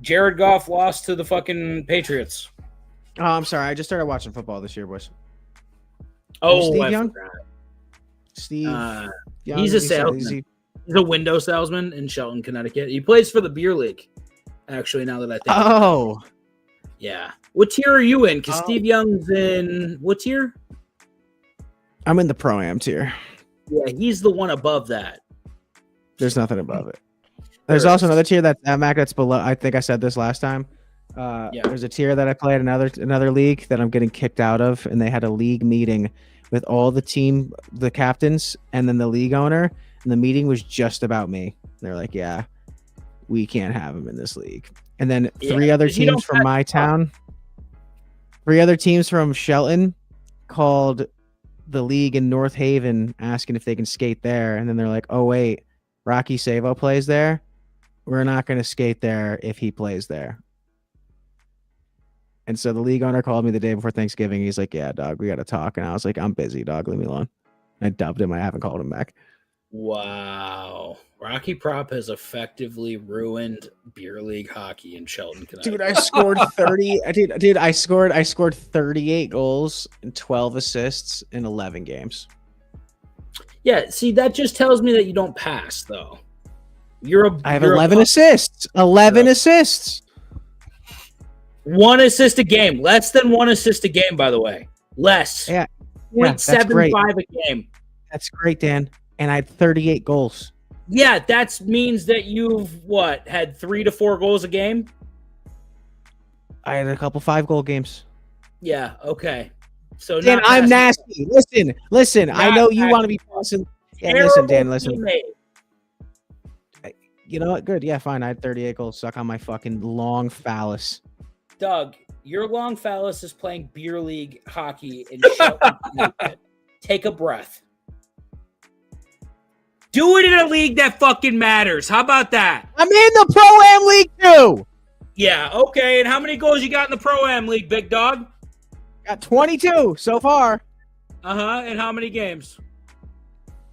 Jared Goff lost to the fucking Patriots. Oh, I'm sorry. I just started watching football this year, boys. Oh, Steve I Young? forgot. Steve Young, he's a said- salesman. He's a window salesman in Shelton, Connecticut. He plays for the beer league. Actually, now that I think Oh, yeah. What tier are you in? Because Oh. Steve Young's in what tier? I'm in the Pro-Am tier. Yeah, he's the one above that. There's nothing above it. There's There also is. another tier that's below. I think I said this last time. Yeah. There's a tier that I play at another league that I'm getting kicked out of, and they had a league meeting with all the captains, and then the league owner, and the meeting was just about me. They're like, "Yeah, we can't have him in this league." And then three other because you don't teams from have my to talk. town, three other teams from Shelton, called the league in North Haven asking if they can skate there, and then they're like, "Oh wait, Rocky Savo plays there. We're not going to skate there if he plays there." And so the league owner called me the day before Thanksgiving. He's like, "Yeah, dog, we got to talk." And I was like, "I'm busy, dog. Leave me alone." I dubbed him. I haven't called him back. Wow. Rocky Prop has effectively ruined beer league hockey in Shelton, Connecticut. Dude, I scored 30. Dude, I scored 38 goals and 12 assists in 11 games. Yeah, see, that just tells me that you don't pass, though. I have 11 assists. 11 assists. 1 assist a game. Less than 1 assist a game, by the way. Less. Yeah. Yeah, that's 0.75 a game. That's great, Dan. And I had 38 goals. Yeah, that means that you've, had 3 to 4 goals a game? I had a couple 5-goal games. Yeah, okay. So Dan, not I'm passing. nasty. Listen. I Not know you nasty. want to be passing. Yeah, Terrible listen, Dan, listen. teammate. You know what? Good. Yeah, fine. I had 38 goals. Suck on my fucking long phallus. Doug, your long phallus is playing beer league hockey in Shelton, Connecticut. Take a breath. Do it in a league that fucking matters. How about that? I'm in the Pro-Am League too. Yeah, okay. And how many goals you got in the Pro-Am League, big dog? Got 22 so far. Uh-huh. And how many games?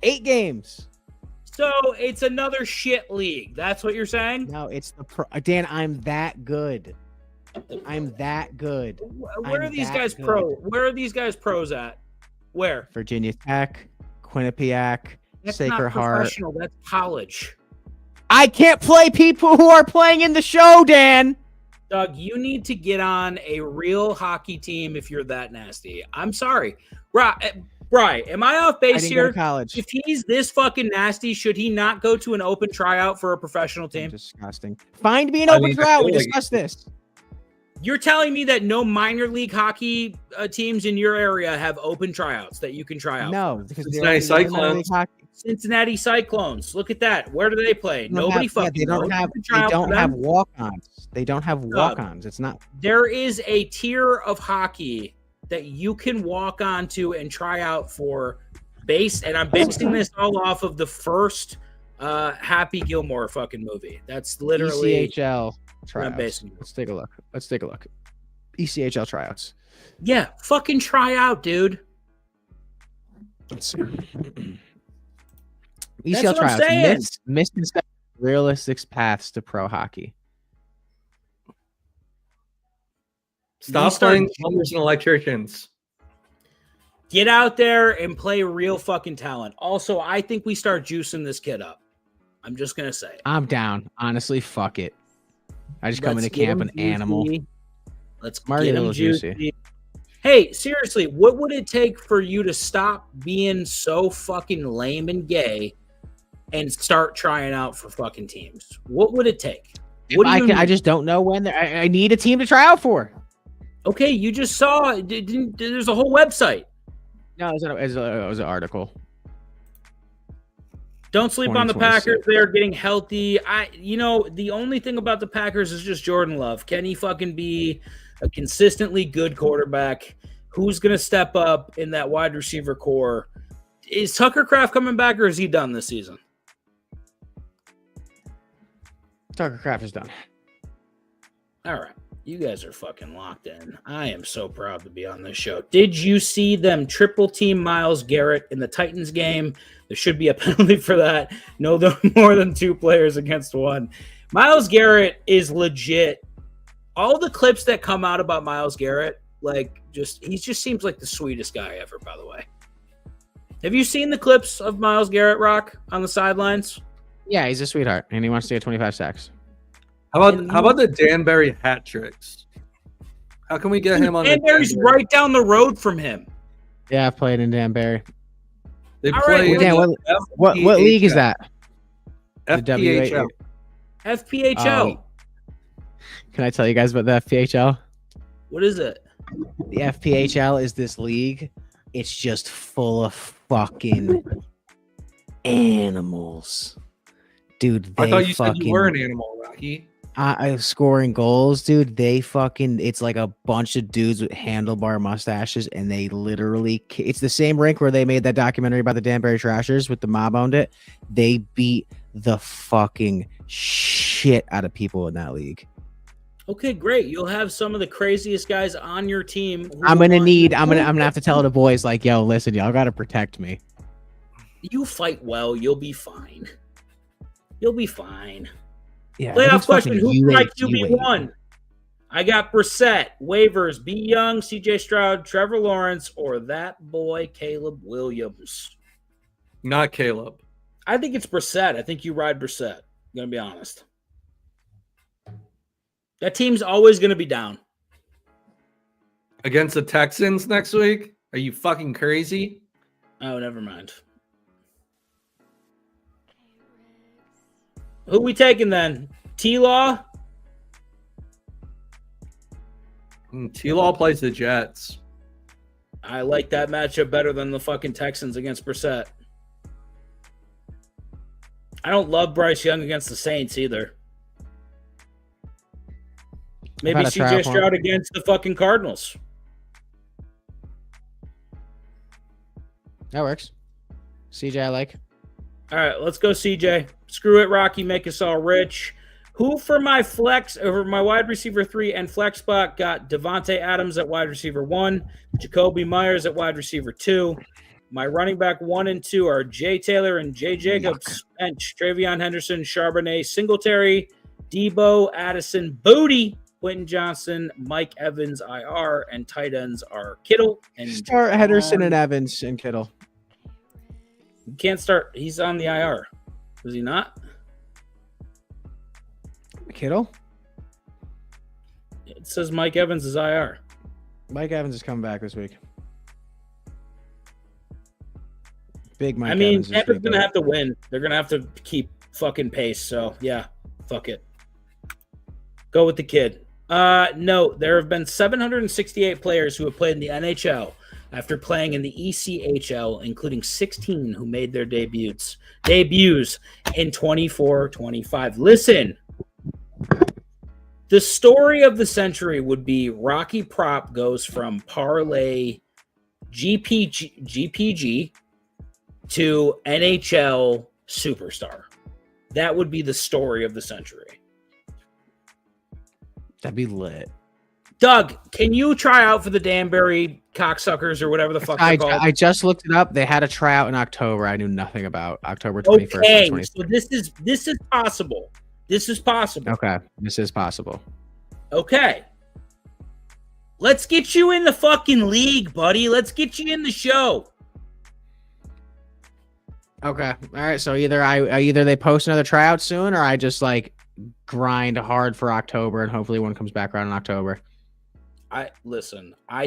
8 games. So it's another shit league. That's what you're saying? No, it's the pro. Dan, I'm that good. I'm that good. Where I'm are these that guys good. pro? Where are these guys pros at? Where? Virginia Tech, Quinnipiac, That's Sacred not Heart. professional. That's college. I can't play people who are playing in the show, Dan. Doug, you need to get on a real hockey team if you're that nasty. I'm sorry. Right. Am I off I base didn't go here? to college. If he's this fucking nasty, should he not go to an open tryout for a professional team? Disgusting. Find me an I open mean, I tryout. feel We like- discussed this. You're telling me that no minor league hockey teams in your area have open tryouts that you can try out? No, because Cincinnati they're only Cyclones. league hockey. Cincinnati Cyclones. Look at that. Where do they play? They don't Nobody have- yeah, fucking They don't knows. have. You can try They out for don't them. have walk-ons. They don't have walk-ons. It's not. There is a tier of hockey that you can walk onto and try out for base, and I'm basing this all off of the first Happy Gilmore fucking movie. That's literally ECHL tryouts. basing. Let's take a look. ECHL tryouts. Yeah, fucking try out, dude. Let's see. That's ECL what I'm tryouts. saying. Misconceptions, realistic paths to pro hockey. Stop start- playing plumbers and electricians. Get out there and play real fucking talent. Also, I think we start juicing this kid up. I'm just going to say. I'm down. Honestly, fuck it. I just come into camp an animal. Let's Already get a him little juicy. juicy. Hey, seriously, what would it take for you to stop being so fucking lame and gay and start trying out for fucking teams? What would it take? What do you need? I just don't know when. I need a team to try out for. Okay, you just saw. There's a whole website. No, it was an article. Don't sleep on the 2026. Packers. They're getting healthy. The only thing about the Packers is just Jordan Love. Can he fucking be a consistently good quarterback? Who's going to step up in that wide receiver core? Is Tucker Kraft coming back, or is he done this season? Tucker Kraft is done. All right. You guys are fucking locked in. I am so proud to be on this show. Did you see them triple team Myles Garrett in the Titans game? There should be a penalty for that. No, there are more than 2 players against 1. Myles Garrett is legit. All the clips that come out about Myles Garrett, he just seems like the sweetest guy ever, by the way. Have you seen the clips of Myles Garrett, Rock, on the sidelines? Yeah, he's a sweetheart, and he wants to get 25 sacks. How about the Danbury hat tricks? How can we get him on? Danbury's right down the road from him. Yeah, I've played in Danbury. They All play. right, in Dan, the what league is that? The FPHL. FPHL. Can I tell you guys about the FPHL? What is it? The FPHL is this league. It's just full of fucking animals. Dude, I thought you said you were an animal, Rocky. Scoring goals, dude. It's like a bunch of dudes with handlebar mustaches, and they literally, it's the same rink where they made that documentary about the Danbury Trashers with the mob owned it. They beat the fucking shit out of people in that league. Okay, great. You'll have some of the craziest guys on your team. I'm gonna have to tell the boys, like, yo, listen, y'all gotta protect me. You fight well, you'll be fine. You'll be fine. Yeah. Playoff question: who's my QB1? I got Brissett, waivers, B. Young, C.J. Stroud, Trevor Lawrence, or that boy Caleb Williams. Not Caleb. I think it's Brissett. I think you ride Brissett. I'm gonna be honest. That team's always gonna be down. Against the Texans next week? Are you fucking crazy? Oh, never mind. Who we taking then? T-Law? T-Law plays the Jets. I like that matchup better than the fucking Texans against Brissett. I don't love Bryce Young against the Saints either. Maybe CJ Stroud against the fucking Cardinals. That works. CJ, I like. All right, let's go, CJ. Screw it, Rocky. Make us all rich. Who for my flex over my wide receiver 3 and flex spot got Devontae Adams at wide receiver 1, Jacoby Myers at wide receiver 2. My running back 1 and 2 are Jay Taylor and Jay Jacobs, bench Travion Henderson, Charbonnet, Singletary, Debo, Addison, Booty, Quentin Johnson, Mike Evans, IR, and tight ends are Kittle and Start Henderson and Evans and Kittle. You can't start. He's on the IR. Was he not? Kittle? It says Mike Evans is IR. Mike Evans is coming back this week. Big Mike Mean, Evans. Tampa's going to have to win. They're going to have to keep fucking pace. So, yeah, fuck it. Go with the kid. No, there have been 768 players who have played in the NHL after playing in the ECHL, including 16 who made their debuts in 24-25. Listen, the story of the century would be Rocky Prop goes from Parlay GPG to NHL superstar. That would be the story of the century. That'd be lit. Doug, can you try out for the Danbury cocksuckers or whatever the fuck they're called? I just looked it up. They had a tryout in October. I knew nothing about October 21st. Okay, so this is possible. This is possible. Okay, this is possible. Okay. Let's get you in the fucking league, buddy. Let's get you in the show. Okay. All right. So either they post another tryout soon, or I just like grind hard for October, and hopefully one comes back around in October. I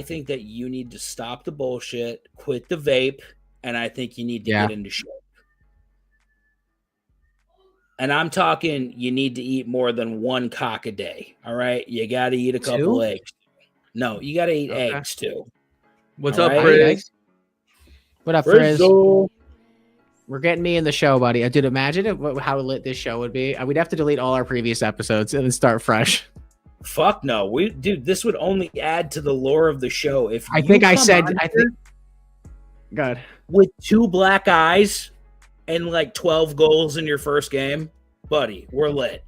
think that you need to stop the bullshit, quit the vape, and I think you need to get into shape. And I'm talking, you need to eat more than one cock a day. All right. You got to eat a couple eggs. No, you got to eat eggs too. What's all up, right? Frizz? What up, Frizz? We're getting me in the show, buddy. Dude, imagine how lit this show would be. We'd have to delete all our previous episodes and then start fresh. Fuck no. This would only add to the lore of the show. If God. With 2 black eyes and like 12 goals in your first game, buddy, we're lit.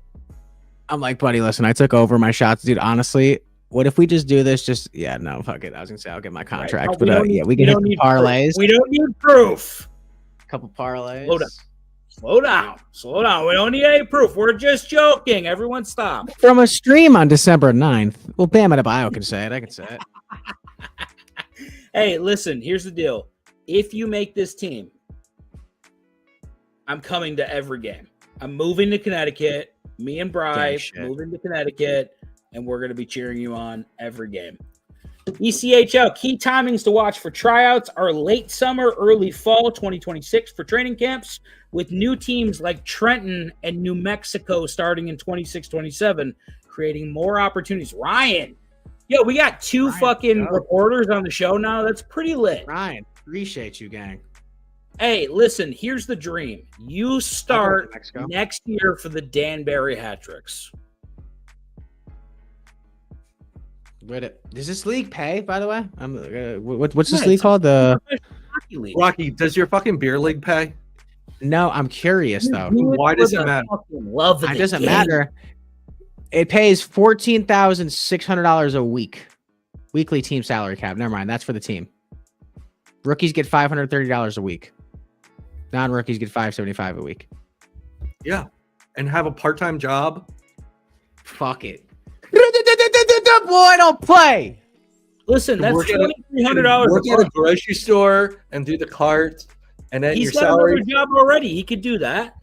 I'm like, buddy, listen, I took over my shots, dude. Honestly, what if we just do this? No, fuck it. I was gonna say I'll get my contract, right. But we can hit the parlays. We don't need proof. A couple parlays. Slow down. We don't need any proof. We're just joking. Everyone stop. From a stream on December 9th. Well, Bam Adebayo can say it. I can say it. Hey, listen, here's the deal. If you make this team, I'm coming to every game. I'm moving to Connecticut. Me and Bri moving to Connecticut, and we're going to be cheering you on every game. ECHL, key timings to watch for tryouts are late summer, early fall 2026 for training camps, with new teams like Trenton and New Mexico starting in 26-27, creating more opportunities. Ryan, we got 2 reporters on the show now. That's pretty lit. Ryan, appreciate you, gang. Hey, listen, here's the dream. You start next year for the Danbury Hat-Tricks. Does this league pay, by the way? What's this league called? The Rocky, does your fucking beer league pay? No, I'm curious though. Why does it matter? It doesn't matter. It pays $14,600 a week. Weekly team salary cap. Never mind. That's for the team. Rookies get $530 a week. Non-rookies get $575 a week. Yeah. And have a part-time job. Fuck it. Boy, don't play. Listen, that's $2,300. Work at a grocery store and do the cart, and then your salary. He's got another job already. He could do that.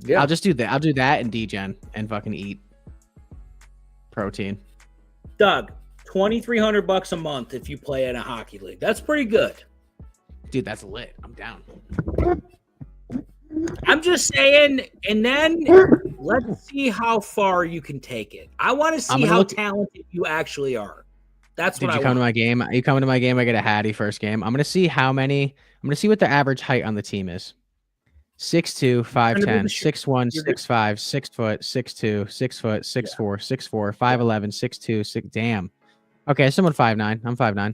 Yeah, I'll just do that. I'll do that and Degen and fucking eat protein. Doug, $2,300 a month if you play in a hockey league. That's pretty good. Dude, that's lit. I'm down. I'm just saying, and then let's see how far you can take it. I want to see how talented you actually are. That's what I want. Did you come to my game? You come to my game, I get a Hattie first game. I'm going to see what the average height on the team is. 6'2", 5'10", 6'1", 6'5", 6 foot, 6'2", 6 foot, 6'4", 6'4", 5'11", 6'2", 6. Damn. Okay, someone 5'9". I'm 5'9".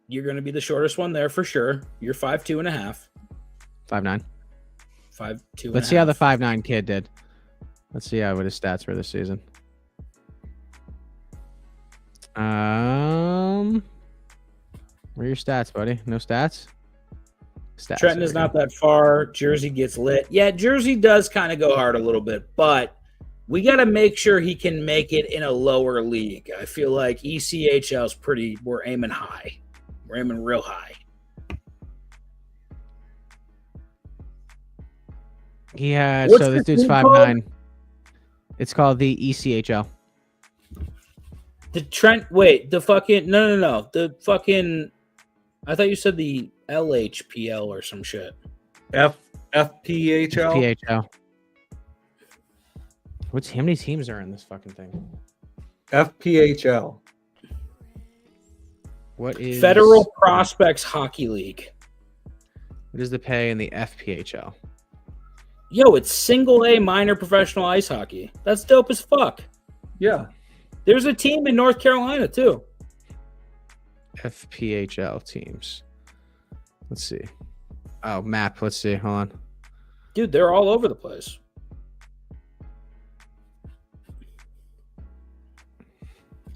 You're going to be the shortest one there for sure. You're 5'2" and a half. 5'9". 5'2". Let's see how the 5'9" kid did. Let's see what his stats were this season. Where are your stats, buddy? No stats? Trenton is not that far. Jersey gets lit. Yeah, Jersey does kind of go hard a little bit, but we got to make sure he can make it in a lower league. I feel like ECHL is we're aiming high. We're aiming real high. Yeah, so this dude's 5'9". It's called the ECHL. The fucking I thought you said the LHPL or some shit. FPHL. FPHL. How many teams are in this fucking thing? FPHL. What is Federal Prospects Hockey League? What is the pay in the FPHL? Yo, it's single A minor professional ice hockey. That's dope as fuck. Yeah. There's a team in North Carolina too. FPHL teams. Let's see. Oh, map. Let's see. Hold on. Dude, they're all over the place.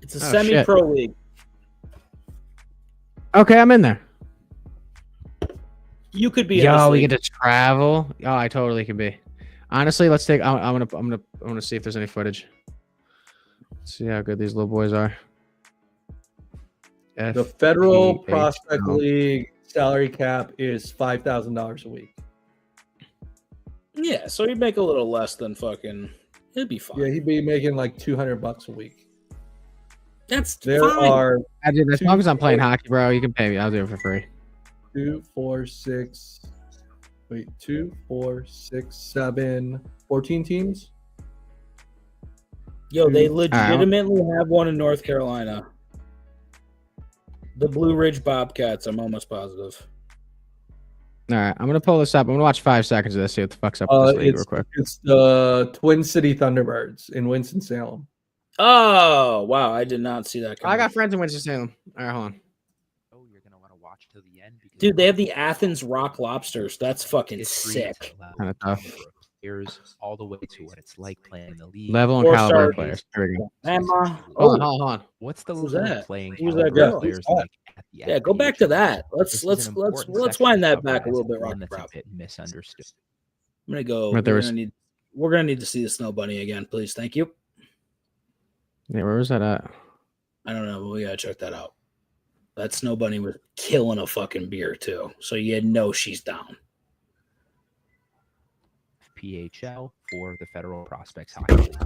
It's a semi-pro league. Okay, I'm in there. You could be. Yo, we get to travel. Oh, I totally can be. Honestly, let's take. I'm gonna see if there's any footage. Let's see how good these little boys are. The Federal FPHL. Prospect League salary cap is $5,000 a week. Yeah, so he'd make a little less than fucking. It'd be fine. Yeah, he'd be making like $200 a week. That's There fine. are I did as long as I'm playing hockey, bro. You can pay me. I'll do it for free. 2, 4, 6. Wait, 2, 4, 6, 7, 14 teams. Yo, they legitimately have one in North Carolina. The Blue Ridge Bobcats. I'm almost positive. All right, I'm gonna pull this up. I'm gonna watch 5 seconds of this. See what the fuck's up with this league real quick. It's the Twin City Thunderbirds in Winston-Salem. Oh wow, I did not see that. I got friends in Winston-Salem. All right, hold on. Oh, you're gonna want to watch till the end. Dude, they have the Athens Rock Lobsters. That's fucking sick. Kind of tough. Players all the way to what it's like playing in the league. Level and caliber Four-star players. Here we go. Emma. Hold on. What's the Who's level that? of playing Who's caliber that of girl? players Who's that? like at the Yeah, go back to FPHL? that. This Let's is an important let's section wind to that cover back a as little it's bit, one Rock that's a Prop. bit misunderstood. I'm gonna go. But there was- We're gonna need to see the Snow Bunny again, please. Thank you. Yeah, where was that at? I don't know, but we gotta check that out. That Snow Bunny was killing a fucking beer too, so you know she's down. PHL for the Federal Prospects Hockey League.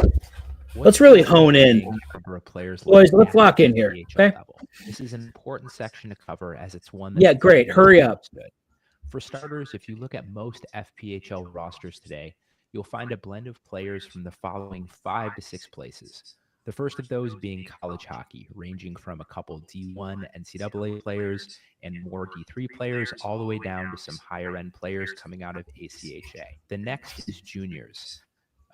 Let's really hone in. Number of players Boys, like let's lock in here, PHL okay? level. This is an important section to cover as it's one. Yeah, great. Hurry up. For starters, if you look at most FPHL rosters today, you'll find a blend of players from the following 5 to 6 places. The first of those being college hockey, ranging from a couple D1 NCAA players and more D3 players, all the way down to some higher end players coming out of ACHA. The next is juniors.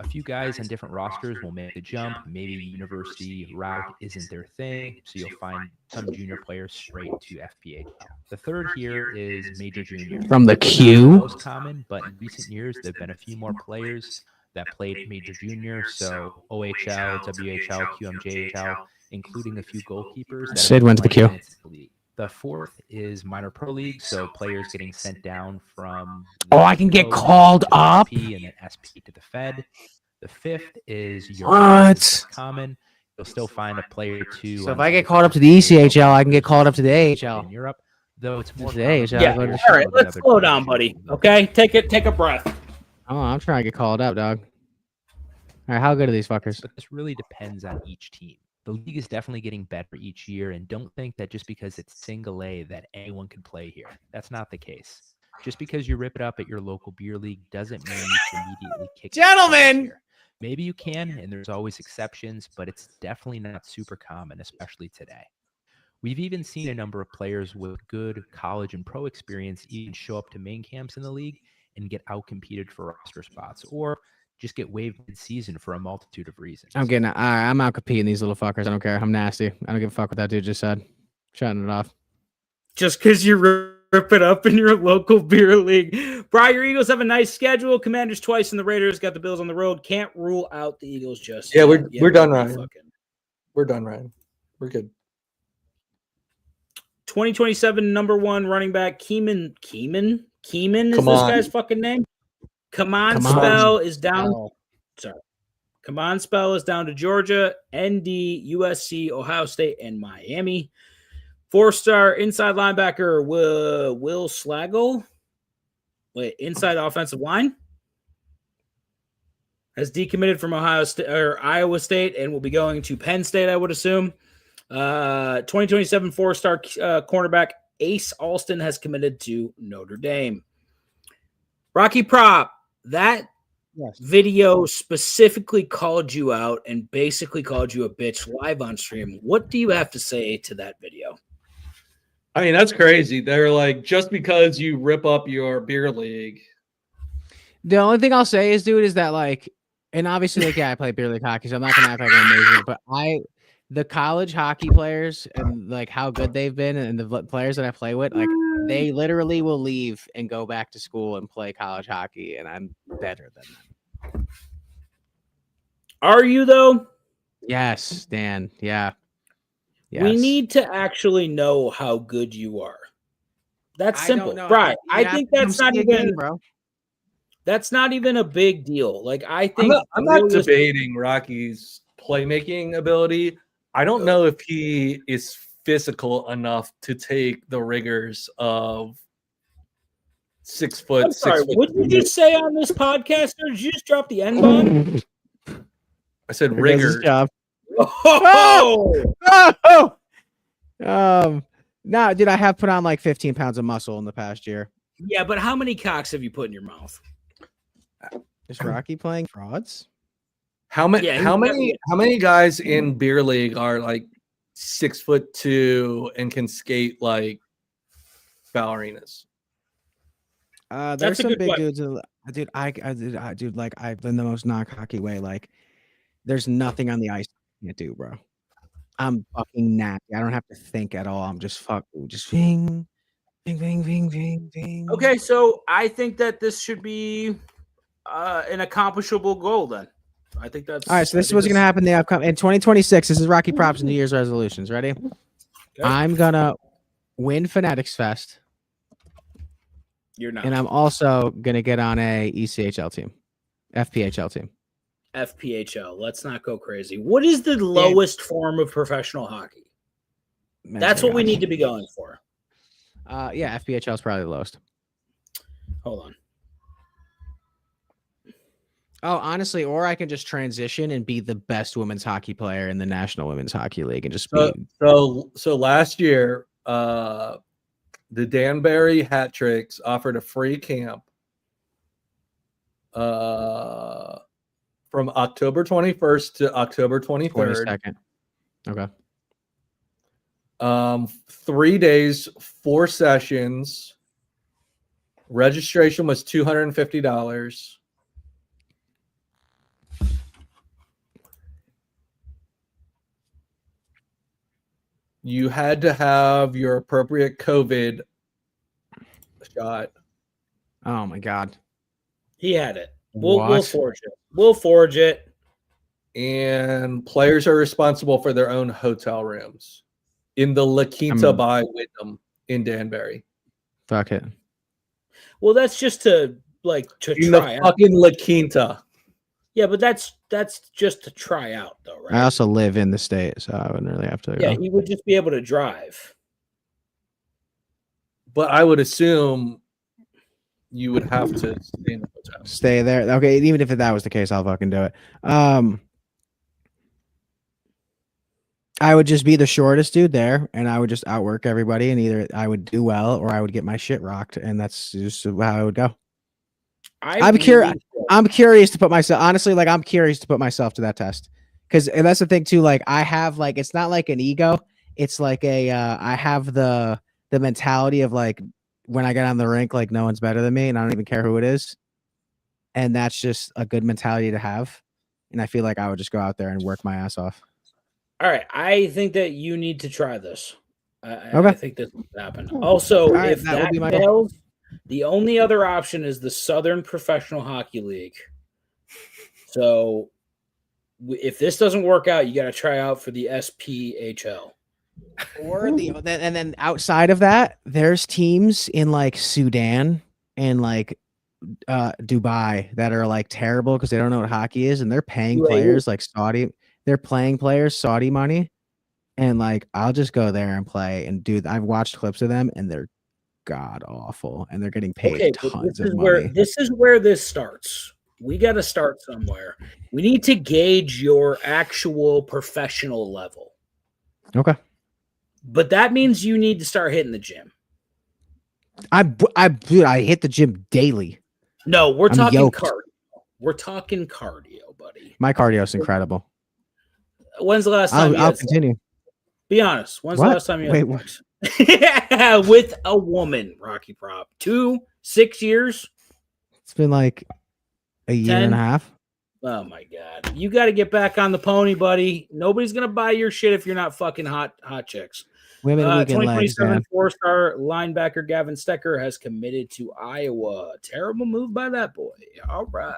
A few guys on different rosters will make the jump. Maybe university route isn't their thing, so you'll find some junior players straight to FPHL. The third here is major junior. From the Not the queue? most common, but in recent years, there have been a few more players that played major junior, so OHL, WHL, QMJHL, including a few goalkeepers. That Sid went to the playing queue. in the league. The fourth is minor pro league, so players getting sent down from. Oh, I can get pro called to up? SP and then SP to the Fed. The fifth is your What? common. You'll still find a player or two. So if I get called up to the ECHL, I can get called up to the AHL. in Europe, though it's more To the common AHL, for Yeah. go to players the All right, from let's other slow down, divisions. buddy. Okay, take a breath. Oh, I'm trying to get called up, dog. All right, how good are these fuckers? But this really depends on each team. The league is definitely getting better each year, and don't think that just because it's single A that anyone can play here. That's not the case. Just because you rip it up at your local beer league doesn't mean you can immediately kick your toes Gentlemen! here. Maybe you can, and there's always exceptions, but it's definitely not super common, especially today. We've even seen a number of players with good college and pro experience even show up to main camps in the league and get outcompeted for roster spots, or just get waived mid-season for a multitude of reasons. I'm out competing these little fuckers. I don't care. I'm nasty. I don't give a fuck what that dude just said. Shutting it off. Just because you rip it up in your local beer league. Bro, your Eagles have a nice schedule. Commanders twice and the Raiders. Got the Bills on the road. Can't rule out the Eagles just Yeah, yet. we're done, we'll be Ryan. fucking- We're done, Ryan. We're good. 2027 number 1 running back Keeman is Come this on. guy's fucking name? Come on Come on. spell is down. Sorry. Come on spell is down to Georgia, ND, USC, Ohio State, and Miami. 4-star inside linebacker Will Slagle. Wait, inside offensive line. Has decommitted from Ohio State or Iowa State and will be going to Penn State, I would assume. 2027 4-star cornerback Ace Alston has committed to Notre Dame. Rocky Prop, that video specifically called you out and basically called you a bitch live on stream. What do you have to say to that video? I mean, that's crazy. They're like, just because you rip up your beer league. The only thing I'll say is, dude, is that like, and obviously, like, yeah, I play beer league hockey, so I'm not gonna act like I'm amazing, but the college hockey players and like how good they've been, and the players that I play with, like, they literally will leave and go back to school and play college hockey, and I'm better than them. Are you though? Yes, Dan. Yeah. Yes. We need to actually know how good you are. That's I simple, don't know. right? You I have think to come that's not see even again, bro. That's not even a big deal. Like I think I'm not debating Rocky's playmaking ability. I don't know if he is physical enough to take the rigors of 6 foot. I'm sorry. 6 foot. What did you say on this podcast? Or did you just drop the N bomb? I said Here goes his rigors. job. Oh! No, dude, I have put on like 15 pounds of muscle in the past year. Yeah, but how many cocks have you put in your mouth? Is Rocky playing frauds? How many? Yeah, how many guys in beer league are like 6'2" and can skate like ballerinas? There's That's a some good big question. dudes. Dude, like I've in the most non-cocky way. Like, there's nothing on the ice I can't do, bro. I'm fucking nasty. I don't have to think at all. I'm just just ving, ving, ving, ving, ving, ving. Okay, so I think that this should be an accomplishable goal then. I think that's All right. So this is what's gonna happen in 2026. This is Rocky Props New Year's resolutions. Ready? Okay. I'm gonna win Fanatics Fest, You're not. and I'm also gonna get on a ECHL team, FPHL team. FPHL. Let's not go crazy. What is the lowest form of professional hockey? That's what we need to be going for. Yeah, FPHL is probably the lowest. Hold on. Oh, honestly, or I can just transition and be the best women's hockey player in the National Women's Hockey League and just be. So last year, the Danbury Hat Tricks offered a free camp from October 21st to October 23rd. 22nd. Okay. 3 days, 4 sessions. Registration was $250. You had to have your appropriate COVID shot. Oh my God. He had it. We'll forge it. We'll forge it. And players are responsible for their own hotel rooms in the La Quinta by Wyndham in Danbury. Fuck it. Well, that's just to in try the out. fucking La Quinta. Yeah, but that's just to try out, though, right? I also live in the state, so I wouldn't really have to. Yeah, he would just be able to drive. But I would assume you would have to stay in the hotel. Stay there. Okay, even if that was the case, I'll fucking do it. I would just be the shortest dude there, and I would just outwork everybody, and either I would do well or I would get my shit rocked, and that's just how I would go. I'm curious. I'm curious to put myself, honestly, like I'm curious to put myself to that test, because that's the thing too. Like I have, like, it's not like an ego. It's like I have the mentality of like when I get on the rink, like no one's better than me, and I don't even care who it is, and that's just a good mentality to have. And I feel like I would just go out there and work my ass off. All right, I think that you need to try this. Okay. I think this will happen. Also, right, if that that would be my fails, the only other option is the Southern Professional Hockey League. So, if this doesn't work out, you got to try out for the SPHL. Or and then outside of that, there's teams in like Sudan and like Dubai that are like terrible because they don't know what hockey is, and they're paying players like Saudi. They're playing players Saudi money, and like I'll just go there and play and do. I've watched clips of them, and they're god awful, and they're getting paid tons of money. This is where this starts. We got to start somewhere. We need to gauge your actual professional level. Okay, but that means you need to start hitting the gym. Dude, I hit the gym daily. No, we're talking yoked. cardio. We're talking cardio, buddy. My cardio is incredible. When's the last time I'll continue. Be honest. When's the last time you had what? Yeah, with a woman, Rocky Prop? 6 years? It's been like a year and a half. Oh my god. You got to get back on the pony, buddy. Nobody's going to buy your shit if you're not fucking hot chicks. Women weekend legs, 2027 man. 4-star linebacker Gavin Stecker has committed to Iowa. Terrible move by that boy. All right.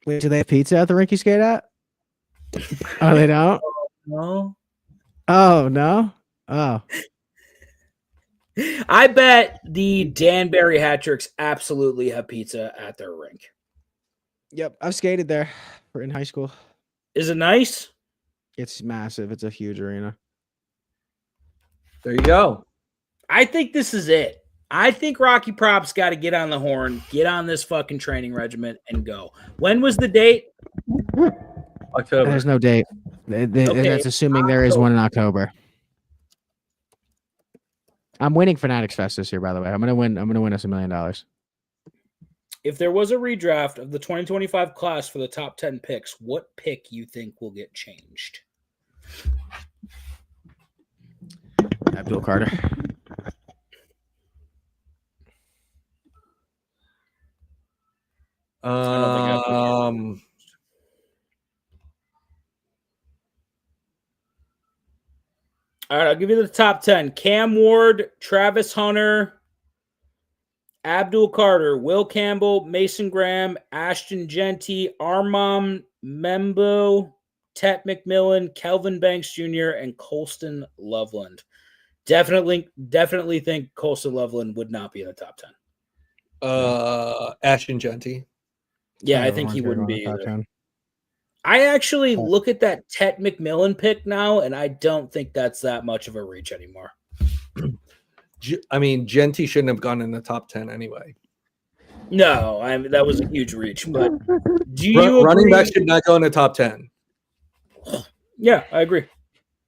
Wait, do they have pizza at the rink you skate at? Oh, they don't? No. Oh, no? Oh. I bet the Danbury Hat Tricks absolutely have pizza at their rink. Yep, I've skated there in high school. Is it nice? It's massive. It's a huge arena. There you go. I think this is it. I think Rocky Prop's got to get on the horn, get on this fucking training regimen, and go. When was the date? October. There's no date. That's assuming there is one in October. I'm winning Fanatics Fest this year, by the way. I'm gonna win us $1 million. If there was a redraft of the 2025 class for the top 10 picks, what pick you think will get changed? Abdul Carter. All right, I'll give you the top 10. Cam Ward, Travis Hunter, Abdul Carter, Will Campbell, Mason Graham, Ashton Genty, Armand Membo, Tet McMillan, Kelvin Banks Jr., and Colston Loveland. Definitely think Colston Loveland would not be in the top 10. Ashton Genty. Yeah, I think he wouldn't be either. I actually look at that Tet McMillan pick now, and I don't think that's that much of a reach anymore. I mean, Genty shouldn't have gone in the top 10 anyway. No, that was a huge reach. But do you running agree? back should not go in the top 10? Yeah, I agree.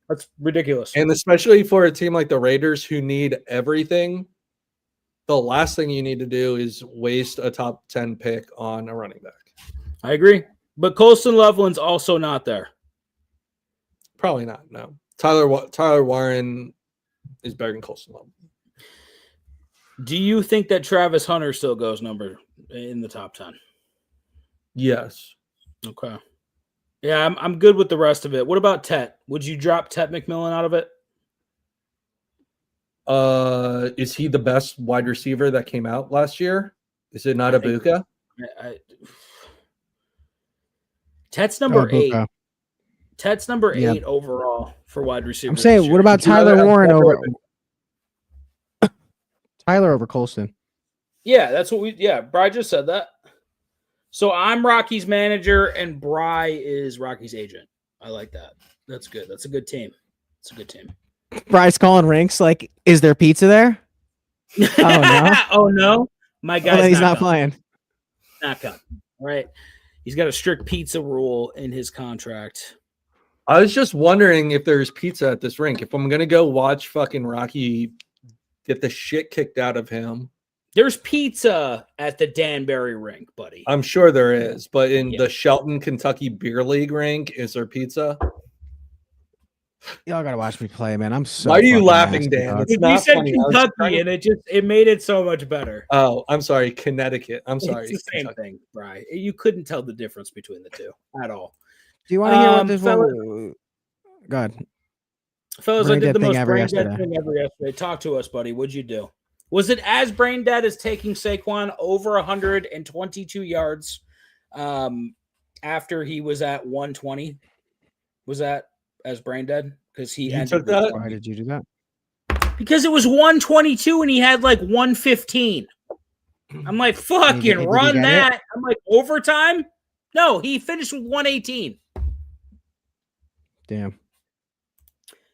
That's ridiculous. And especially for a team like the Raiders who need everything, the last thing you need to do is waste a top 10 pick on a running back. I agree. But Colston Loveland's also not there. Probably not, no. Tyler Warren is better than Colston Loveland. Do you think that Travis Hunter still goes number in the top 10? Yes. Okay. Yeah, I'm good with the rest of it. What about Tet? Would you drop Tet McMillan out of it? Is he the best wide receiver that came out last year? Is it not Ibuka? Tet's number 8. Tet's number 8 overall for wide receiver. I'm saying, what about Tyler Warren over Tyler over Colston? Yeah, that's what Bry just said that. So I'm Rocky's manager and Bry is Rocky's agent. I like that. That's good. That's a good team. It's a good team. Bry's calling ranks like, is there pizza there? Oh no. Oh no. My guy's he's not playing. Not coming. All right. He's got a strict pizza rule in his contract. I was just wondering if there's pizza at this rink. If I'm going to go watch fucking Rocky get the shit kicked out of him. There's pizza at the Danbury rink, buddy. I'm sure there is. But in the Shelton, Kentucky Beer League rink, is there pizza? Y'all got to watch me play, man. I'm so Why are you laughing, Dan? It's you said funny. Kentucky, and it made it so much better. Oh, I'm sorry. Connecticut. I'm sorry. It's the same thing, Bri. You couldn't tell the difference between the two at all. Do you want to hear what this one? Go ahead. Fellas, I did the most brain dead thing ever yesterday. Talk to us, buddy. What'd you do? Was it as brain dead as taking Saquon over 122 yards after he was at 120? Was that as brain dead? Because he took that? Why did you do that? Because it was 122 and he had like 115. I'm like, fucking run that. I'm like, overtime? No, he finished with 118. Damn.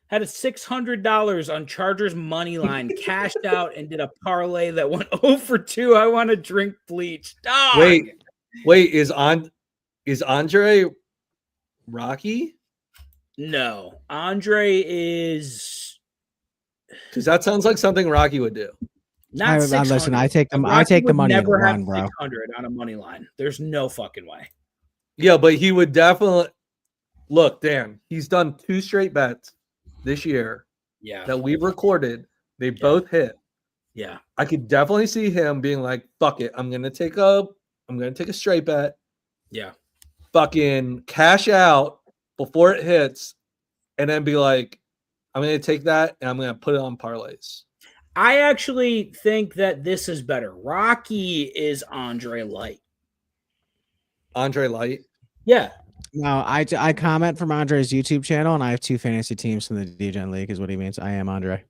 Had a $600 on Chargers money line, cashed out, and did a parlay that went 0-for-2. I want to drink bleach. Dog. Wait, is Andre Rocky? No, Andre is, because that sounds like something Rocky would do. Not listen, I take the money and run, bro. 600 on a money line. There's no fucking way. Yeah, but he would definitely look, Dan. He's done 2 straight bets this year. Yeah, that we've recorded. They both hit. Yeah, I could definitely see him being like, "Fuck it, I'm gonna take a straight bet." Yeah, fucking cash out before it hits, and then be like, I'm going to take that and I'm going to put it on parlays. I actually think that this is better. Rocky is Andre Light. Andre Light? Yeah. No, I comment from Andre's YouTube channel, and I have 2 fantasy teams from the Degen League, is what he means. I am Andre.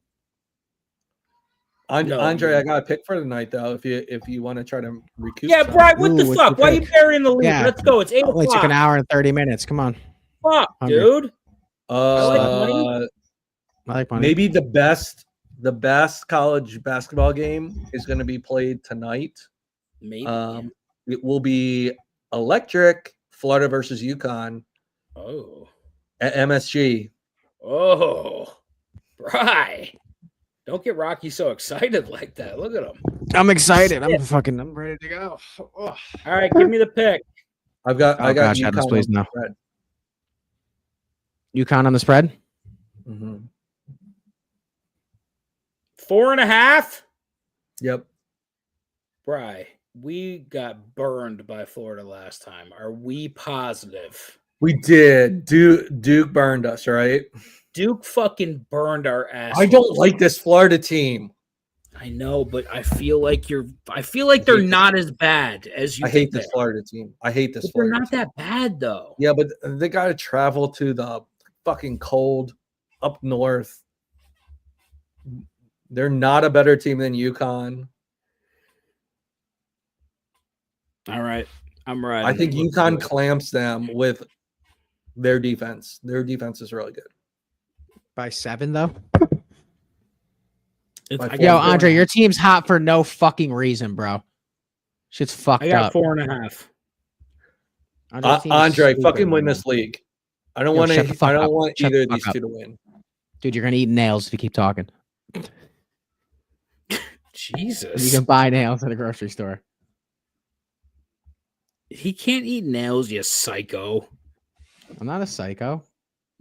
Andre, I got a pick for tonight, though, if you want to try to recoup. Yeah, Brian, what the fuck? Why are you burying the lead? Yeah. Let's go. It's 8 o'clock. Only took an hour and 30 minutes. Come on. Fuck, dude. I like money. Maybe the best college basketball game is going to be played tonight. Maybe. It will be electric. Florida versus UConn. Oh. At MSG. Oh. Right. Don't get Rocky so excited like that. Look at him. I'm excited. I'm ready to go. Oh. All right, give me the pick. I got gosh, UConn Adams, please, on the no. spread. UConn on the spread? Mm-hmm. 4.5? Yep. Bri, we got burned by Florida last time. Are we positive? We did. Duke burned us, right? Duke fucking burned our ass. I don't like this Florida team. I know, but I feel like they're not as bad as you I think hate this they are. Florida team. I hate this But Florida they're not team. that bad though. Yeah, but they got to travel to the fucking cold up north. They're not a better team than UConn. All right. I'm right. I think UConn clamps them with their defense. Their defense is really good. By 7, though? By Yo, 4. Andre, your team's hot for no fucking reason, bro. Shit's fucked I got up. 4.5. Andre, fucking win this league. I don't want shut the fuck I don't up. want Shut either the of these fuck two up. to win. Dude, you're gonna eat nails if you keep talking. Jesus. You can buy nails at a grocery store. He can't eat nails, you psycho. I'm not a psycho.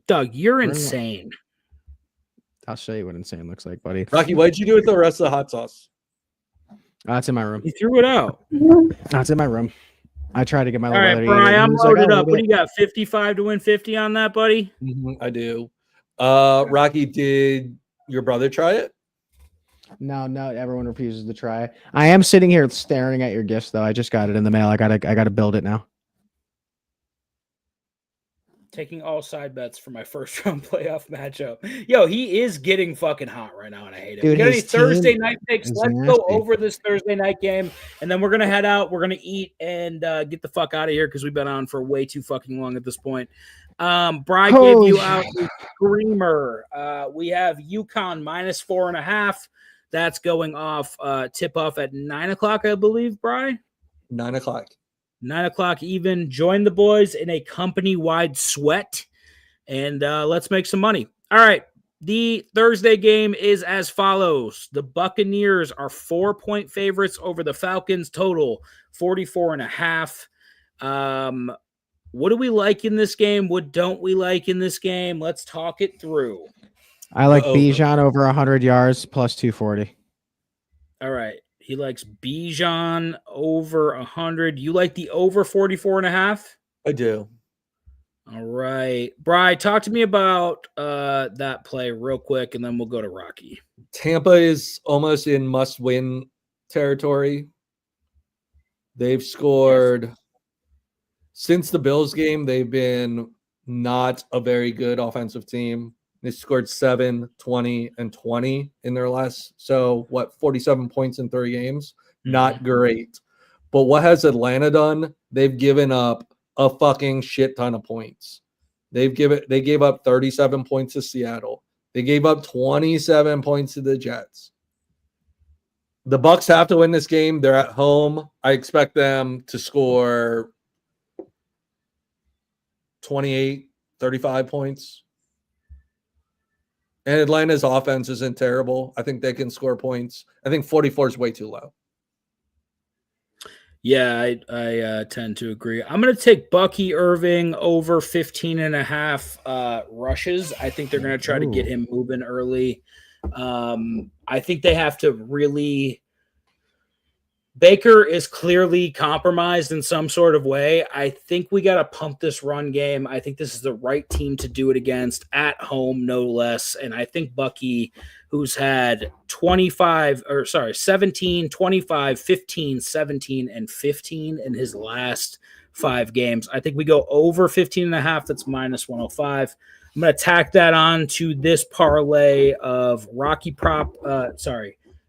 Doug, you're Where am I? insane. I'll show you what insane looks like, buddy. Rocky, what did you do with the rest of the hot sauce? It's in my room. He threw it out. It's in my room. I tried to get my All little right, brother to eat Brian, it, and I'm he was like, loaded "Oh, up. eat What do it." you got? 55 to win 50 on that, buddy? I do. Rocky, did your brother try it? No, everyone refuses to try. I am sitting here staring at your gifts, though. I just got it in the mail. I gotta build it now. Taking all side bets for my first round playoff matchup. Yo, he is getting fucking hot right now, and I hate it. Dude, We got any his team Thursday night picks? is Let's go nasty. over this Thursday night game, and then we're gonna head out. We're gonna eat and get the fuck out of here because we've been on for way too fucking long at this point. Brian gave Holy you out a screamer. We have UConn minus 4.5. That's going off. Tip off at 9:00, I believe. Brian. 9:00. 9:00 even. Join the boys in a company-wide sweat, and let's make some money. All right. The Thursday game is as follows. The Buccaneers are 4-point favorites over the Falcons, total 44.5. What do we like in this game? What don't we like in this game? Let's talk it through. I like over. Bijan over 100 yards plus 240. All right. He likes Bijan over 100. You like the over 44.5? I do. All right. Bri, talk to me about that play real quick, and then we'll go to Rocky. Tampa is almost in must-win territory. They've scored since the Bills game. They've been not a very good offensive team. They scored 7, 20, and 20 in their last, 47 points in 30 games? Not great. But what has Atlanta done? They've given up a fucking shit ton of points. They gave up 37 points to Seattle. They gave up 27 points to the Jets. The Bucs have to win this game. They're at home. I expect them to score 28, 35 points. And Atlanta's offense isn't terrible. I think they can score points. I think 44 is way too low. Yeah, I tend to agree. I'm going to take Bucky Irving over 15.5 rushes. I think they're going to try to get him moving early. I think they have to really – Baker is clearly compromised in some sort of way. I think we got to pump this run game. I think this is the right team to do it against at home, no less. And I think Bucky, who's had 17, 25, 15, 17, and 15 in his last 5 games. I think we go over 15.5. That's minus 105. I'm going to tack that on to this parlay of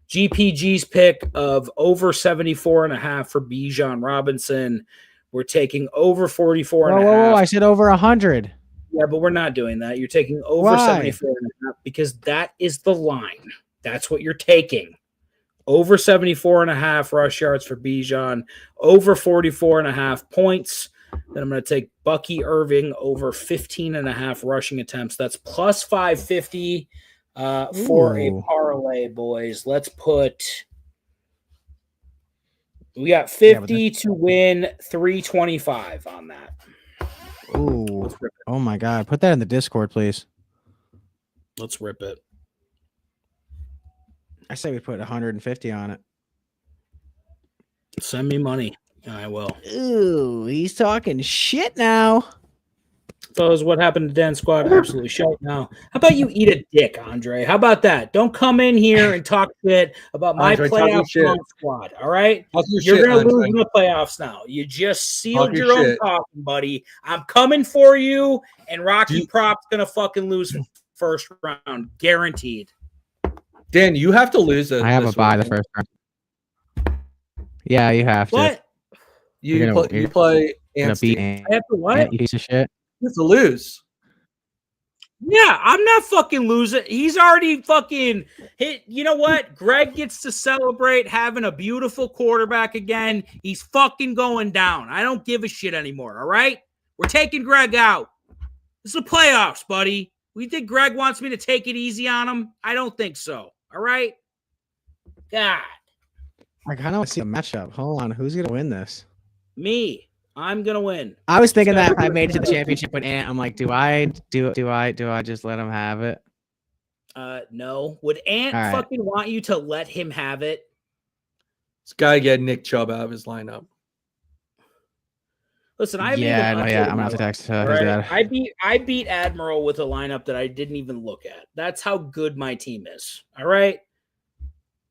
GPG's pick of over 74.5 for Bijan Robinson. We're taking over 44.5. Whoa, I said over 100. Yeah, but we're not doing that. You're taking over Why? 74.5 because that is the line. That's what you're taking. Over 74.5 rush yards for Bijan, over 44.5 points. Then I'm going to take Bucky Irving over 15.5 rushing attempts. That's plus 550 for a parlay, boys. Let's put. We got 50 to win 325 on that. Ooh. Oh my God. Put that in the Discord, please. Let's rip it. I say we put 150 on it. Send me money. I will. Ooh, he's talking shit now. Fellas, what happened to Dan Squad? Absolutely shit now. How about you eat a dick, Andre? How about that? Don't come in here and talk shit about my Andre, playoff squad, all right? You're going to lose in the playoffs now. You just sealed your own coffin, buddy. I'm coming for you, and Rocky Prop's going to fucking lose first round. Guaranteed. Dan, you have to lose it. I have a bye the first round. Yeah, you have to. What? You play beat I have to what? You piece of shit. You have to lose. Yeah, I'm not fucking losing. He's already fucking hit. You know what? Greg gets to celebrate having a beautiful quarterback again. He's fucking going down. I don't give a shit anymore, all right? We're taking Greg out. This is the playoffs, buddy. We think Greg wants me to take it easy on him? I don't think so, all right? God. I kind of want to see a matchup. Hold on. Who's going to win this? Me. I'm gonna win. I was thinking that if I made it to the championship with Ant, I'm like, do I just let him have it? No. Would Ant fucking want you to let him have it? This guy get Nick Chubb out of his lineup. Listen, I'm gonna have to text his dad. I beat Admiral with a lineup that I didn't even look at. That's how good my team is. All right.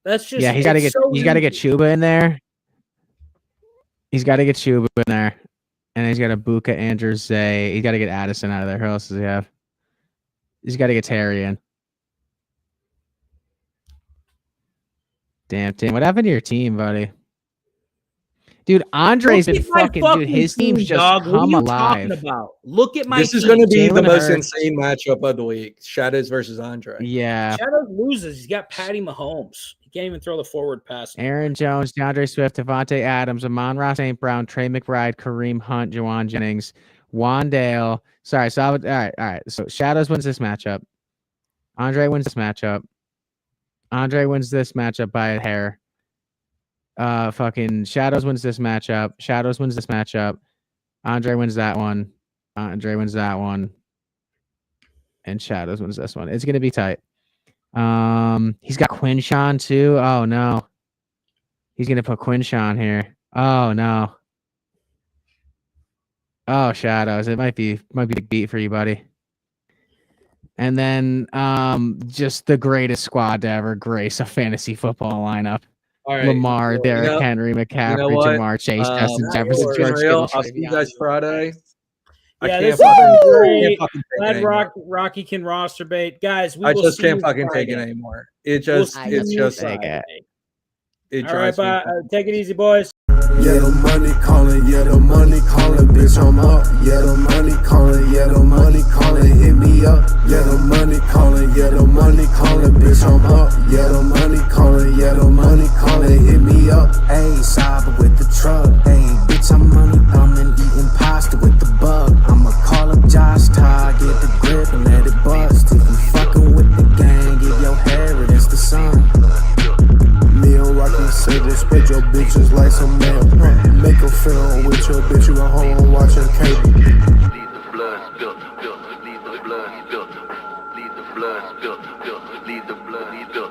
That's just he's got to get Chuba in there. He's got to get Chuba in there. And he's got to Buka, Andrew, Zay. He's got to get Addison out of there. Who else does he have? He's got to get Terry in. Damn, Tim. What happened to your team, buddy? Dude, Andre's been fucking dude. His team's just come alive. Look at my This is going to be the most insane matchup of the week. Shadows versus Andre. Yeah. Shadows loses. He's got Patty Mahomes. He can't even throw the forward pass. Aaron Jones, DeAndre Swift, Devontae Adams, Amon-Ra St. Brown, Trey McBride, Kareem Hunt, Juwan Jennings, Wandale. Sorry, so all right. So Shadows wins this matchup. Andre wins this matchup. Andre wins this matchup by a hair. Fucking Shadows wins this matchup. Shadows wins this matchup. Andre wins that one. Andre wins that one. And Shadows wins this one. It's gonna be tight. He's got Quinshawn too. Oh no. He's gonna put Quinshawn here. Oh no. Oh, Shadows. It might be a big beat for you, buddy. And then just the greatest squad to ever grace a fantasy football lineup. All right. Lamar, Derrick Henry, McCaffrey, Jamar Chase, Justin Jefferson, George Kittle. I'll see you guys Friday. Yeah, this is great. Glad Rocky can roster bait. Guys, I just can't fucking take it anymore. It just All right, bye. Take it easy, boys. Yeah, the money calling, bitch, I'm up. Yeah, the money calling, hit me up. Yeah, the money calling, bitch, I'm up. Yeah, the money calling, hit me up. Ayy, Saba with the truck. Ayy, bitch, I'm money thumbing, eating pasta with the bug. I'ma call up Josh Todd, get the grip and let it bust. If you fucking with the gang, give your hair, it's the sun. Meal rockin' sable, spread your bitches like some mail. Make a film with your bitch, you at home watching cable. Leave the blood spill, leave the blood spill, leave the blood spill, leave the blood spill.